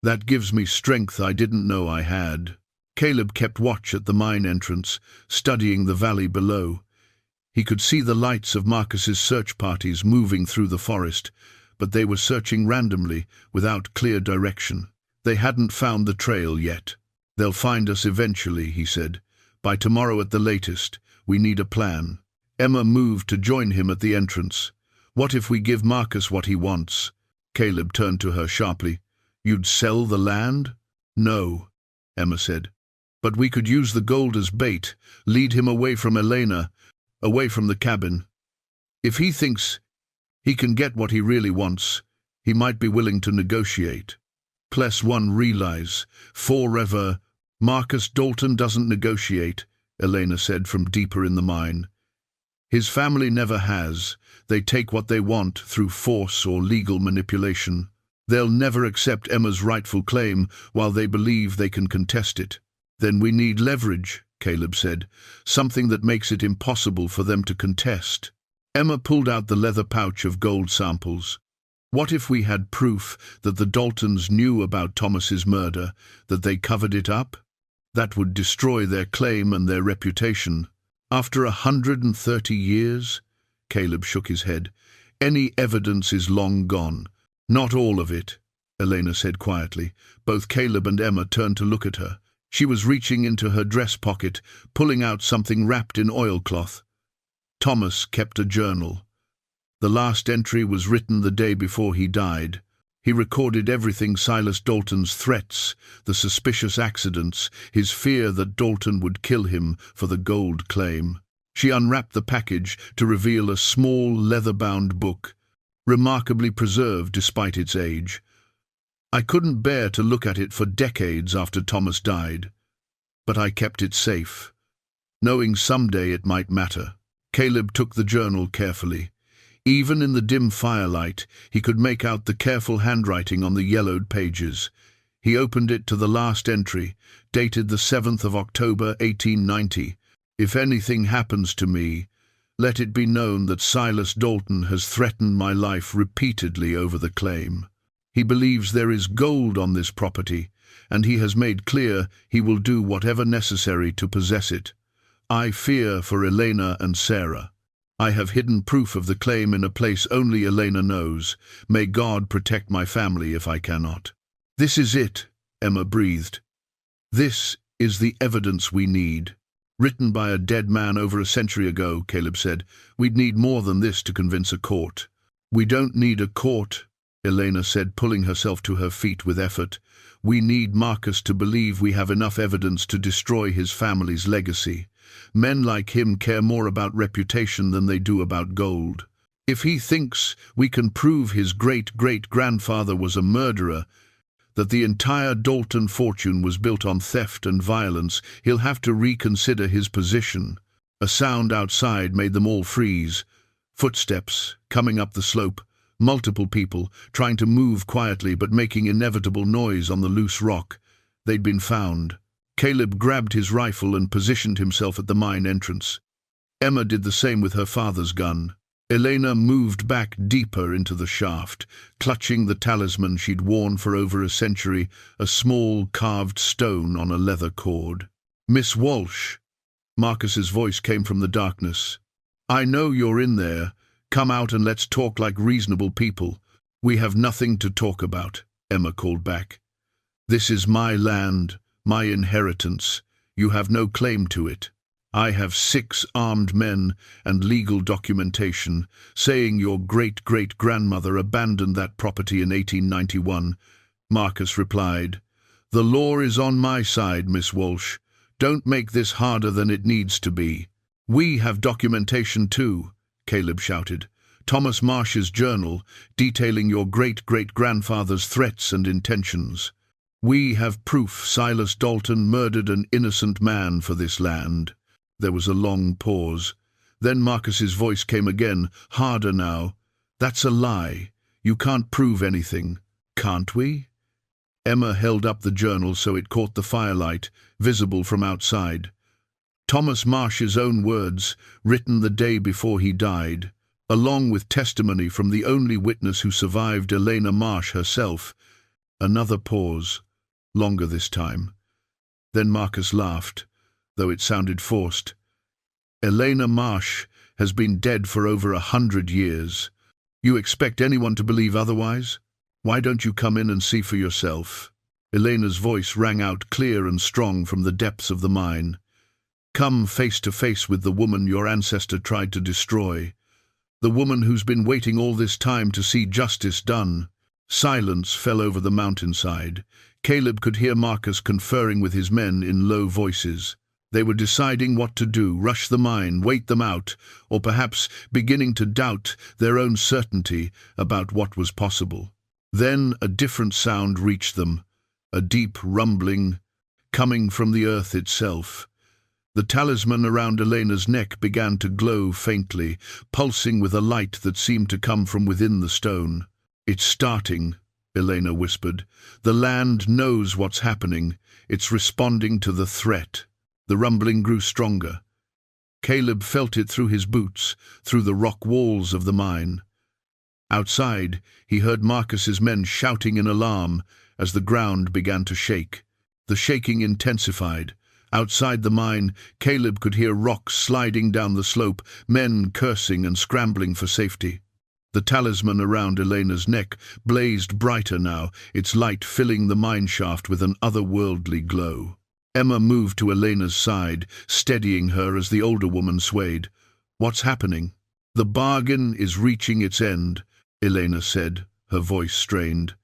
That gives me strength I didn't know I had." Caleb kept watch at the mine entrance, studying the valley below. He could see the lights of Marcus's search parties moving through the forest, but they were searching randomly, without clear direction. They hadn't found the trail yet. "They'll find us eventually," he said. "By tomorrow at the latest. We need a plan." Emma moved to join him at the entrance. "What if we give Marcus what he wants?" Caleb turned to her sharply. "You'd sell the land?" "No," Emma said. "But we could use the gold as bait, lead him away from Elena, away from the cabin. If he thinks he can get what he really wants, he might be willing to negotiate." Plus one realize, forever, "Marcus Dalton doesn't negotiate," Elena said from deeper in the mine. "His family never has. They take what they want through force or legal manipulation. They'll never accept Emma's rightful claim while they believe they can contest it." "Then we need leverage," Caleb said, "something that makes it impossible for them to contest." Emma pulled out the leather pouch of gold samples. "What if we had proof that the Daltons knew about Thomas's murder, that they covered it up? That would destroy their claim and their reputation." "After 130 years?" Caleb shook his head. "Any evidence is long gone." "Not all of it," Elena said quietly. Both Caleb and Emma turned to look at her. She was reaching into her dress pocket, pulling out something wrapped in oilcloth. Thomas kept a journal. The last entry was written the day before he died. He recorded everything: Silas Dalton's threats, the suspicious accidents, his fear that Dalton would kill him for the gold claim. She unwrapped the package to reveal a small leather-bound book, remarkably preserved despite its age. "I couldn't bear to look at it for decades after Thomas died, but I kept it safe, knowing someday it might matter." Caleb took the journal carefully. Even in the dim firelight, he could make out the careful handwriting on the yellowed pages. He opened it to the last entry, dated the 7th of October, 1890. "If anything happens to me, let it be known that Silas Dalton has threatened my life repeatedly over the claim. He believes there is gold on this property, and he has made clear he will do whatever necessary to possess it. I fear for Elena and Sarah. I have hidden proof of the claim in a place only Elena knows. May God protect my family if I cannot." "This is it," Emma breathed. "This is the evidence we need." "Written by a dead man over a century ago," Caleb said. "We'd need more than this to convince a court." "We don't need a court," Elena said, pulling herself to her feet with effort. "We need Marcus to believe we have enough evidence to destroy his family's legacy. Men like him care more about reputation than they do about gold. If he thinks we can prove his great-great-grandfather was a murderer, that the entire Dalton fortune was built on theft and violence, he'll have to reconsider his position." A sound outside made them all freeze. Footsteps coming up the slope. Multiple people, trying to move quietly but making inevitable noise on the loose rock. They'd been found. Caleb grabbed his rifle and positioned himself at the mine entrance. Emma did the same with her father's gun. Elena moved back deeper into the shaft, clutching the talisman she'd worn for over a century, a small carved stone on a leather cord. "Miss Walsh," Marcus's voice came from the darkness. "I know you're in there. Come out and let's talk like reasonable people." "We have nothing to talk about," Emma called back. "This is my land, my inheritance. You have no claim to it. I have 6 armed men and legal documentation saying your great-great-grandmother abandoned that property in 1891. Marcus replied. "The law is on my side, Miss Walsh. Don't make this harder than it needs to be." "We have documentation too," Caleb shouted. "Thomas Marsh's journal detailing your great-great-grandfather's threats and intentions. We have proof Silas Dalton murdered an innocent man for this land." There was a long pause. Then Marcus's voice came again, harder now. "That's a lie. You can't prove anything." "Can't we?" Emma held up the journal so it caught the firelight, visible from outside. Thomas Marsh's own words, written the day before he died, along with testimony from the only witness who survived, Elena Marsh herself. Another pause, longer this time. Then Marcus laughed, though it sounded forced. "Elena Marsh has been dead for over 100 years. You expect anyone to believe otherwise? Why don't you come in and see for yourself?" Elena's voice rang out clear and strong from the depths of the mine. "Come face to face with the woman your ancestor tried to destroy. The woman who's been waiting all this time to see justice done." Silence fell over the mountainside. Caleb could hear Marcus conferring with his men in low voices. They were deciding what to do, rush the mine, wait them out, or perhaps beginning to doubt their own certainty about what was possible. Then a different sound reached them, a deep rumbling, coming from the earth itself. The talisman around Elena's neck began to glow faintly, pulsing with a light that seemed to come from within the stone. "It's starting," Elena whispered. "The land knows what's happening. It's responding to the threat." The rumbling grew stronger. Caleb felt it through his boots, through the rock walls of the mine. Outside, he heard Marcus's men shouting in alarm as the ground began to shake. The shaking intensified. Outside the mine, Caleb could hear rocks sliding down the slope, men cursing and scrambling for safety. The talisman around Elena's neck blazed brighter now, its light filling the mine shaft with an otherworldly glow. Emma moved to Elena's side, steadying her as the older woman swayed. "What's happening?" "The bargain is reaching its end," Elena said, her voice strained.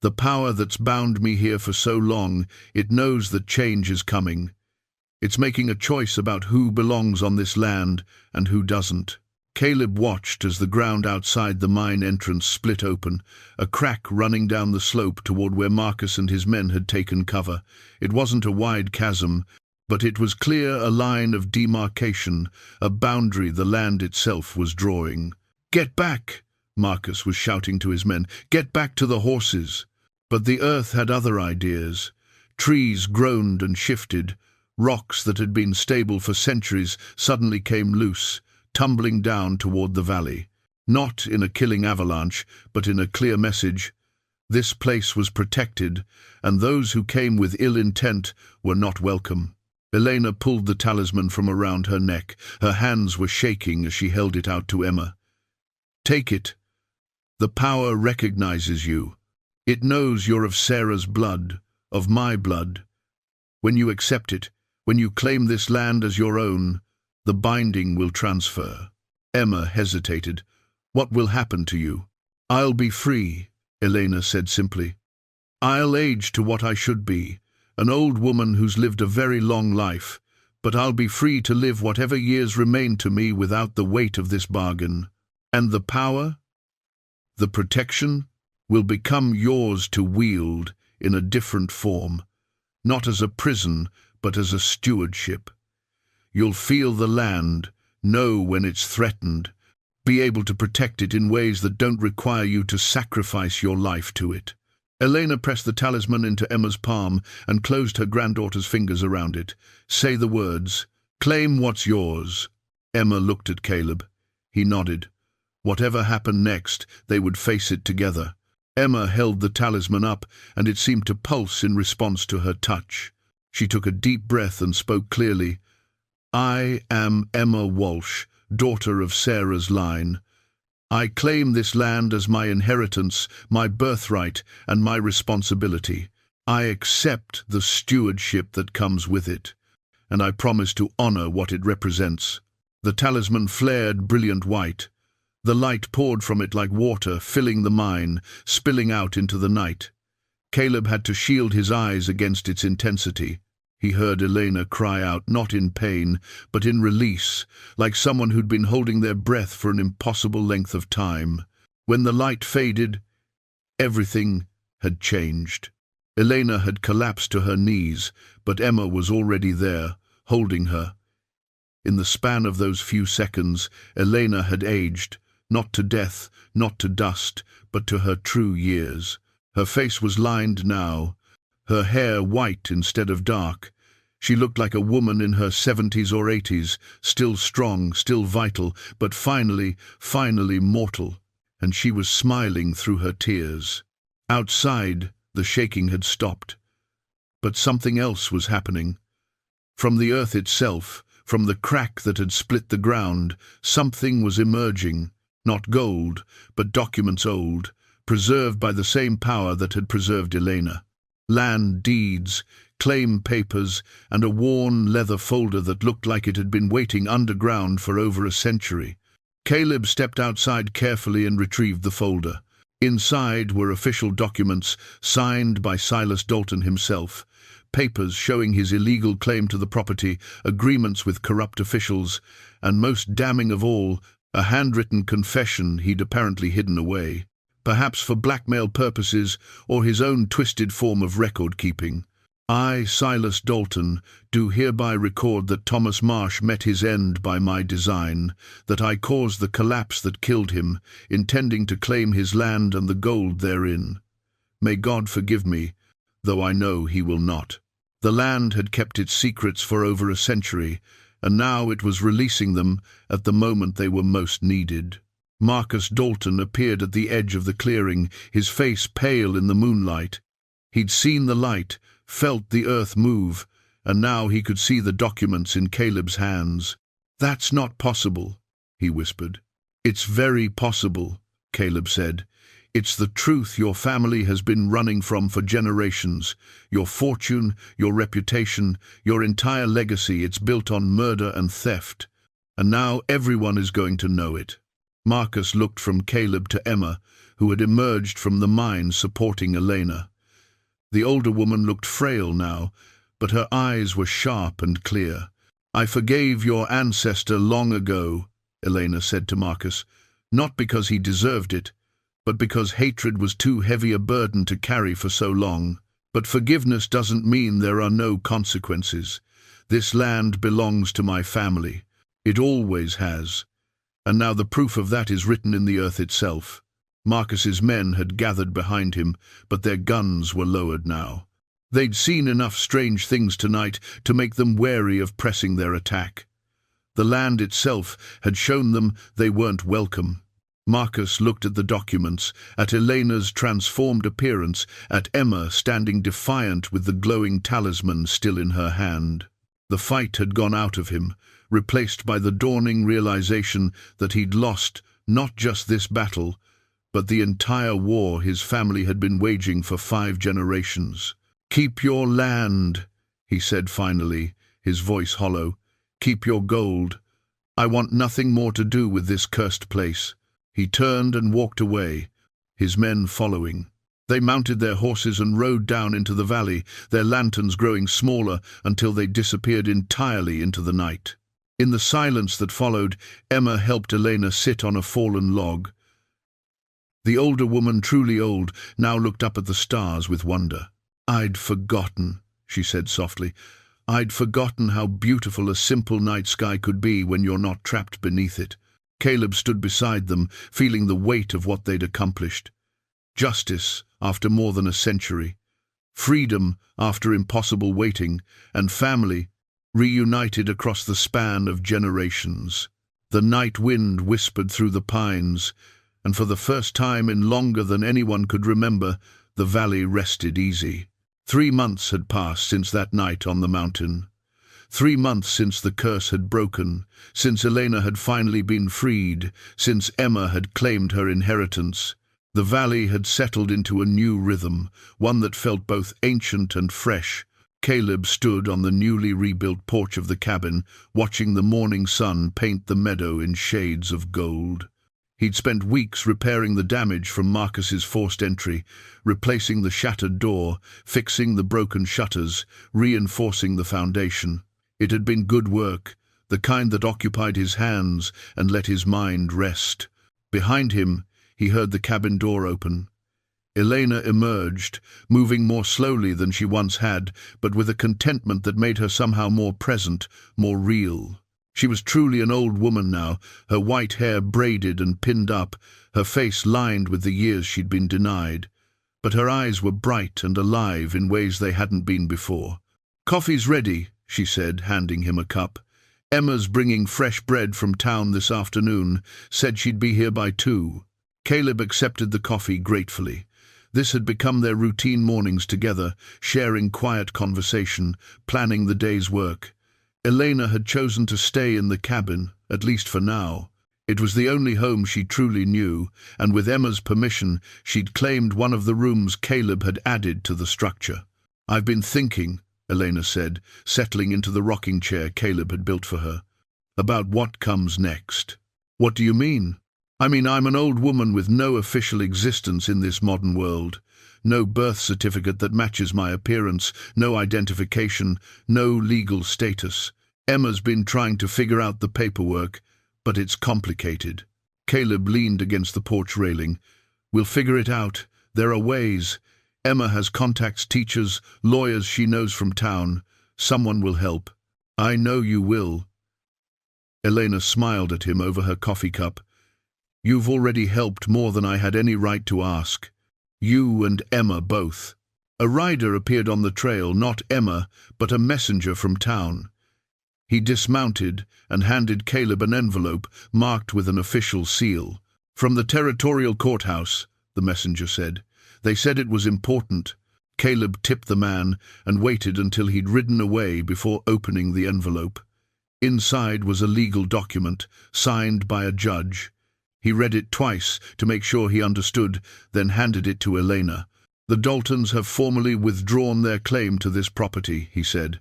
"The power that's bound me here for so long, it knows that change is coming. It's making a choice about who belongs on this land and who doesn't." Caleb watched as the ground outside the mine entrance split open, a crack running down the slope toward where Marcus and his men had taken cover. It wasn't a wide chasm, but it was clear a line of demarcation, a boundary the land itself was drawing. "Get back!" Marcus was shouting to his men. "Get back to the horses!" But the earth had other ideas. Trees groaned and shifted. Rocks that had been stable for centuries suddenly came loose, tumbling down toward the valley. Not in a killing avalanche, but in a clear message. This place was protected, and those who came with ill intent were not welcome. Elena pulled the talisman from around her neck. Her hands were shaking as she held it out to Emma. "Take it. The power recognizes you. It knows you're of Sarah's blood, of my blood. When you accept it, when you claim this land as your own, the binding will transfer." Emma hesitated. "What will happen to you?" "I'll be free," Elena said simply. "I'll age to what I should be, an old woman who's lived a very long life, but I'll be free to live whatever years remain to me without the weight of this bargain. And the power, the protection, will become yours to wield in a different form, not as a prison, but as a stewardship. You'll feel the land, know when it's threatened, be able to protect it in ways that don't require you to sacrifice your life to it." Elena pressed the talisman into Emma's palm and closed her granddaughter's fingers around it. "Say the words. Claim what's yours." Emma looked at Caleb. He nodded. Whatever happened next, they would face it together. Emma held the talisman up, and it seemed to pulse in response to her touch. She took a deep breath and spoke clearly. "I am Emma Walsh, daughter of Sarah's line. I claim this land as my inheritance, my birthright, and my responsibility. I accept the stewardship that comes with it, and I promise to honor what it represents." The talisman flared brilliant white. The light poured from it like water, filling the mine, spilling out into the night. Caleb had to shield his eyes against its intensity. He heard Elena cry out, not in pain, but in release, like someone who'd been holding their breath for an impossible length of time. When the light faded, everything had changed. Elena had collapsed to her knees, but Emma was already there, holding her. In the span of those few seconds, Elena had aged, not to death, not to dust, but to her true years. Her face was lined now, her hair white instead of dark. She looked like a woman in her 70s or 80s, still strong, still vital, but finally mortal, and she was smiling through her tears. Outside, the shaking had stopped, but something else was happening. From the earth itself, from the crack that had split the ground, something was emerging, not gold, but documents old, preserved by the same power that had preserved Elena. Land deeds, claim papers, and a worn leather folder that looked like it had been waiting underground for over a century. Caleb stepped outside carefully and retrieved the folder. Inside were official documents signed by Silas Dalton himself, papers showing his illegal claim to the property, agreements with corrupt officials, and most damning of all, a handwritten confession he'd apparently hidden away, perhaps for blackmail purposes or his own twisted form of record-keeping. "I, Silas Dalton, do hereby record that Thomas Marsh met his end by my design, that I caused the collapse that killed him, intending to claim his land and the gold therein. May God forgive me, though I know he will not." The land had kept its secrets for over a century, and now it was releasing them at the moment they were most needed. Marcus Dalton appeared at the edge of the clearing, his face pale in the moonlight. He'd seen the light, felt the earth move, and now he could see the documents in Caleb's hands. "That's not possible," he whispered. "It's very possible," Caleb said. "It's the truth your family has been running from for generations. Your fortune, your reputation, your entire legacy, it's built on murder and theft. And now everyone is going to know it." Marcus looked from Caleb to Emma, who had emerged from the mine supporting Elena. The older woman looked frail now, but her eyes were sharp and clear. "I forgave your ancestor long ago," Elena said to Marcus, "not because he deserved it, but because hatred was too heavy a burden to carry for so long. But forgiveness doesn't mean there are no consequences. This land belongs to my family. It always has. And now the proof of that is written in the earth itself." Marcus's men had gathered behind him, but their guns were lowered now. They'd seen enough strange things tonight to make them wary of pressing their attack. The land itself had shown them they weren't welcome. Marcus looked at the documents, at Elena's transformed appearance, at Emma standing defiant with the glowing talisman still in her hand. The fight had gone out of him, replaced by the dawning realization that he'd lost not just this battle, but the entire war his family had been waging for 5 generations. "Keep your land," he said finally, his voice hollow. "Keep your gold. I want nothing more to do with this cursed place." He turned and walked away, his men following. They mounted their horses and rode down into the valley, their lanterns growing smaller until they disappeared entirely into the night. In the silence that followed, Emma helped Elena sit on a fallen log. The older woman, truly old, now looked up at the stars with wonder. "I'd forgotten," she said softly. "I'd forgotten how beautiful a simple night sky could be when you're not trapped beneath it." Caleb stood beside them, feeling the weight of what they'd accomplished. Justice after more than a century, freedom after impossible waiting, and family reunited across the span of generations. The night wind whispered through the pines, and for the first time in longer than anyone could remember, the valley rested easy. 3 months had passed since that night on the mountain. 3 months since the curse had broken, since Elena had finally been freed, since Emma had claimed her inheritance. The valley had settled into a new rhythm, one that felt both ancient and fresh. Caleb stood on the newly rebuilt porch of the cabin, watching the morning sun paint the meadow in shades of gold. He'd spent weeks repairing the damage from Marcus's forced entry, replacing the shattered door, fixing the broken shutters, reinforcing the foundation. It had been good work, the kind that occupied his hands and let his mind rest. Behind him, he heard the cabin door open. Elena emerged, moving more slowly than she once had, but with a contentment that made her somehow more present, more real. She was truly an old woman now, her white hair braided and pinned up, her face lined with the years she'd been denied. But her eyes were bright and alive in ways they hadn't been before. "Coffee's ready," she said, handing him a cup. "Emma's bringing fresh bread from town this afternoon, said she'd be here by 2. Caleb accepted the coffee gratefully. This had become their routine mornings together, sharing quiet conversation, planning the day's work. Elena had chosen to stay in the cabin, at least for now. It was the only home she truly knew, and with Emma's permission, she'd claimed one of the rooms Caleb had added to the structure. "I've been thinking," Elena said, settling into the rocking chair Caleb had built for her, "about what comes next." "What do you mean?" "I mean, I'm an old woman with no official existence in this modern world. No birth certificate that matches my appearance, no identification, no legal status. Emma's been trying to figure out the paperwork, but it's complicated." Caleb leaned against the porch railing. "We'll figure it out. There are ways. Emma has contacts, teachers, lawyers she knows from town. Someone will help." "I know you will." Elena smiled at him over her coffee cup. "You've already helped more than I had any right to ask. You and Emma both." A rider appeared on the trail, not Emma, but a messenger from town. He dismounted and handed Caleb an envelope marked with an official seal. "From the territorial courthouse," the messenger said. "They said it was important." Caleb tipped the man and waited until he'd ridden away before opening the envelope. Inside was a legal document, signed by a judge. He read it twice to make sure he understood, then handed it to Elena. "The Daltons have formally withdrawn their claim to this property," he said.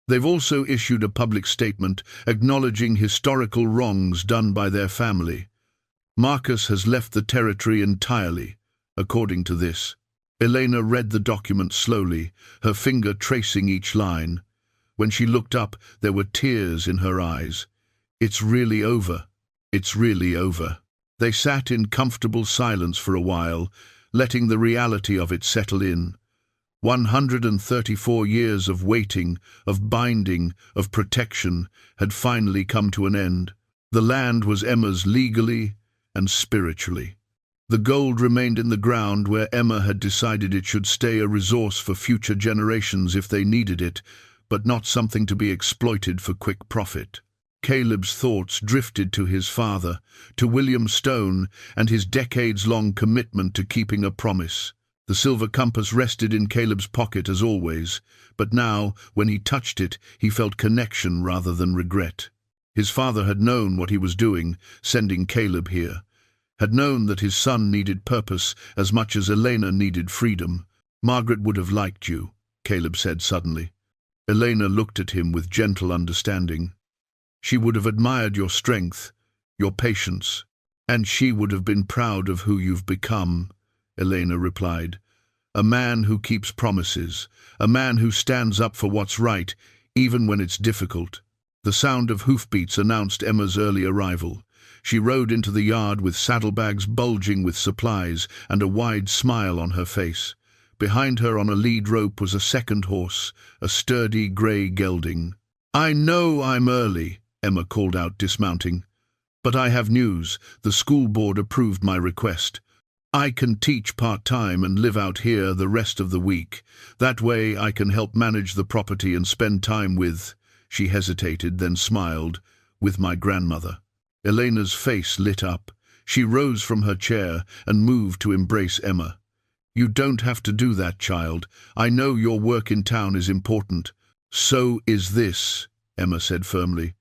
"They've also issued a public statement acknowledging historical wrongs done by their family. Marcus has left the territory entirely, according to this." Elena read the document slowly, her finger tracing each line. When she looked up, there were tears in her eyes. "It's really over. It's really over." They sat in comfortable silence for a while, letting the reality of it settle in. 134 years of waiting, of binding, of protection had finally come to an end. The land was Emma's legally and spiritually. The gold remained in the ground where Emma had decided it should stay a resource for future generations if they needed it, but not something to be exploited for quick profit. Caleb's thoughts drifted to his father, to William Stone, and his decades-long commitment to keeping a promise. The silver compass rested in Caleb's pocket as always, but now, when he touched it, he felt connection rather than regret. His father had known what he was doing, sending Caleb here, had known that his son needed purpose as much as Elena needed freedom. "Margaret would have liked you," Caleb said suddenly. Elena looked at him with gentle understanding. "She would have admired your strength, your patience, and she would have been proud of who you've become," Elena replied. "A man who keeps promises, a man who stands up for what's right, even when it's difficult." The sound of hoofbeats announced Emma's early arrival. She rode into the yard with saddlebags bulging with supplies and a wide smile on her face. Behind her on a lead rope was a second horse, a sturdy grey gelding. "I know I'm early," Emma called out, dismounting. "But I have news. The school board approved my request. I can teach part-time and live out here the rest of the week. That way I can help manage the property and spend time with," she hesitated, then smiled, "with my grandmother." Elena's face lit up. She rose from her chair and moved to embrace Emma. "You don't have to do that, child. I know your work in town is important." "So is this," Emma said firmly.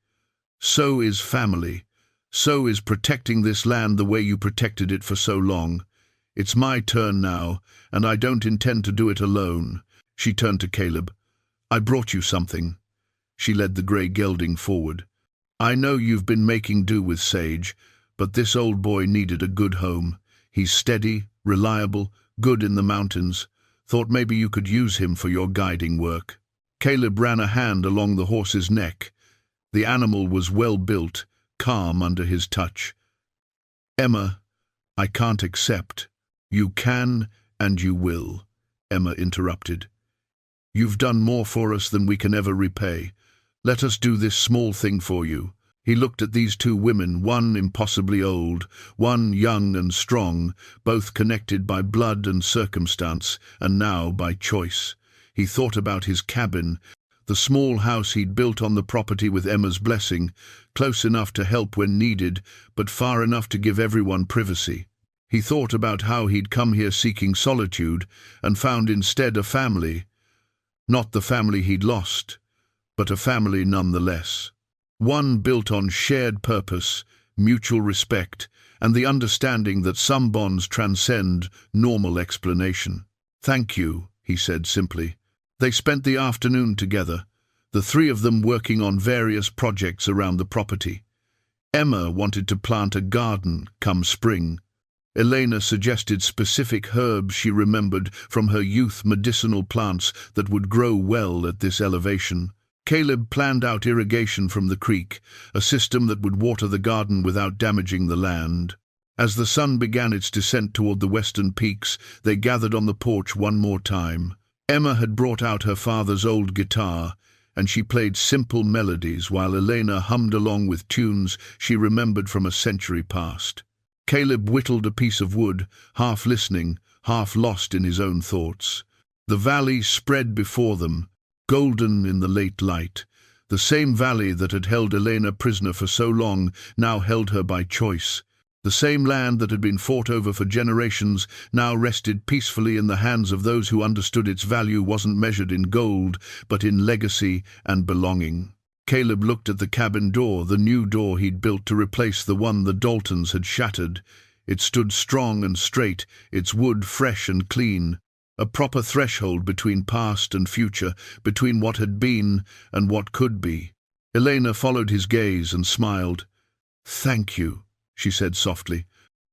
"So is family. So is protecting this land the way you protected it for so long. It's my turn now, and I don't intend to do it alone." She turned to Caleb. "I brought you something." She led the grey gelding forward. "I know you've been making do with Sage, but this old boy needed a good home. He's steady, reliable, good in the mountains. Thought maybe you could use him for your guiding work." Caleb ran a hand along the horse's neck. The animal was well built, calm under his touch. "Emma, I can't accept." "You can and you will," Emma interrupted. "You've done more for us than we can ever repay. Let us do this small thing for you." He looked at these two women, one impossibly old, one young and strong, both connected by blood and circumstance, and now by choice. He thought about his cabin, the small house he'd built on the property with Emma's blessing, close enough to help when needed, but far enough to give everyone privacy. He thought about how he'd come here seeking solitude, and found instead a family. Not the family he'd lost, but a family nonetheless. One built on shared purpose, mutual respect, and the understanding that some bonds transcend normal explanation. "Thank you," he said simply. They spent the afternoon together, the three of them working on various projects around the property. Emma wanted to plant a garden come spring. Elena suggested specific herbs she remembered from her youth, medicinal plants that would grow well at this elevation. Caleb planned out irrigation from the creek, a system that would water the garden without damaging the land. As the sun began its descent toward the western peaks, they gathered on the porch one more time. Emma had brought out her father's old guitar, and she played simple melodies while Elena hummed along with tunes she remembered from a century past. Caleb whittled a piece of wood, half listening, half lost in his own thoughts. The valley spread before them, golden in the late light. The same valley that had held Elena prisoner for so long now held her by choice. The same land that had been fought over for generations now rested peacefully in the hands of those who understood its value wasn't measured in gold, but in legacy and belonging. Caleb looked at the cabin door, the new door he'd built to replace the one the Daltons had shattered. It stood strong and straight, its wood fresh and clean, a proper threshold between past and future, between what had been and what could be. Elena followed his gaze and smiled. "Thank you," she said softly,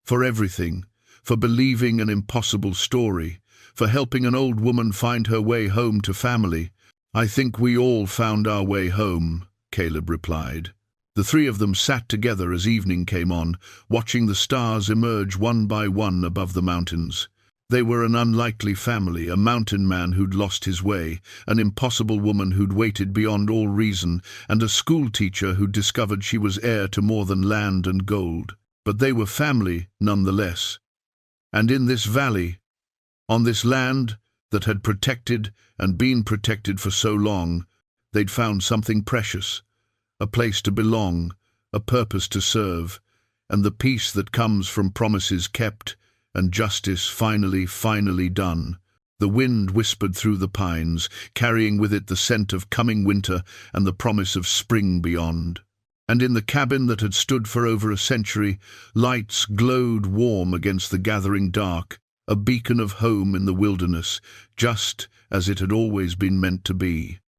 "for everything, for believing an impossible story, for helping an old woman find her way home to family." "I think we all found our way home," Caleb replied. The three of them sat together as evening came on, watching the stars emerge one by one above the mountains. They were an unlikely family, a mountain man who'd lost his way, an impossible woman who'd waited beyond all reason, and a schoolteacher who'd discovered she was heir to more than land and gold. But they were family nonetheless. And in this valley, on this land that had protected and been protected for so long, they'd found something precious, a place to belong, a purpose to serve, and the peace that comes from promises kept and justice finally done. The wind whispered through the pines, carrying with it the scent of coming winter and the promise of spring beyond. And in the cabin that had stood for over a century, lights glowed warm against the gathering dark, a beacon of home in the wilderness, just as it had always been meant to be.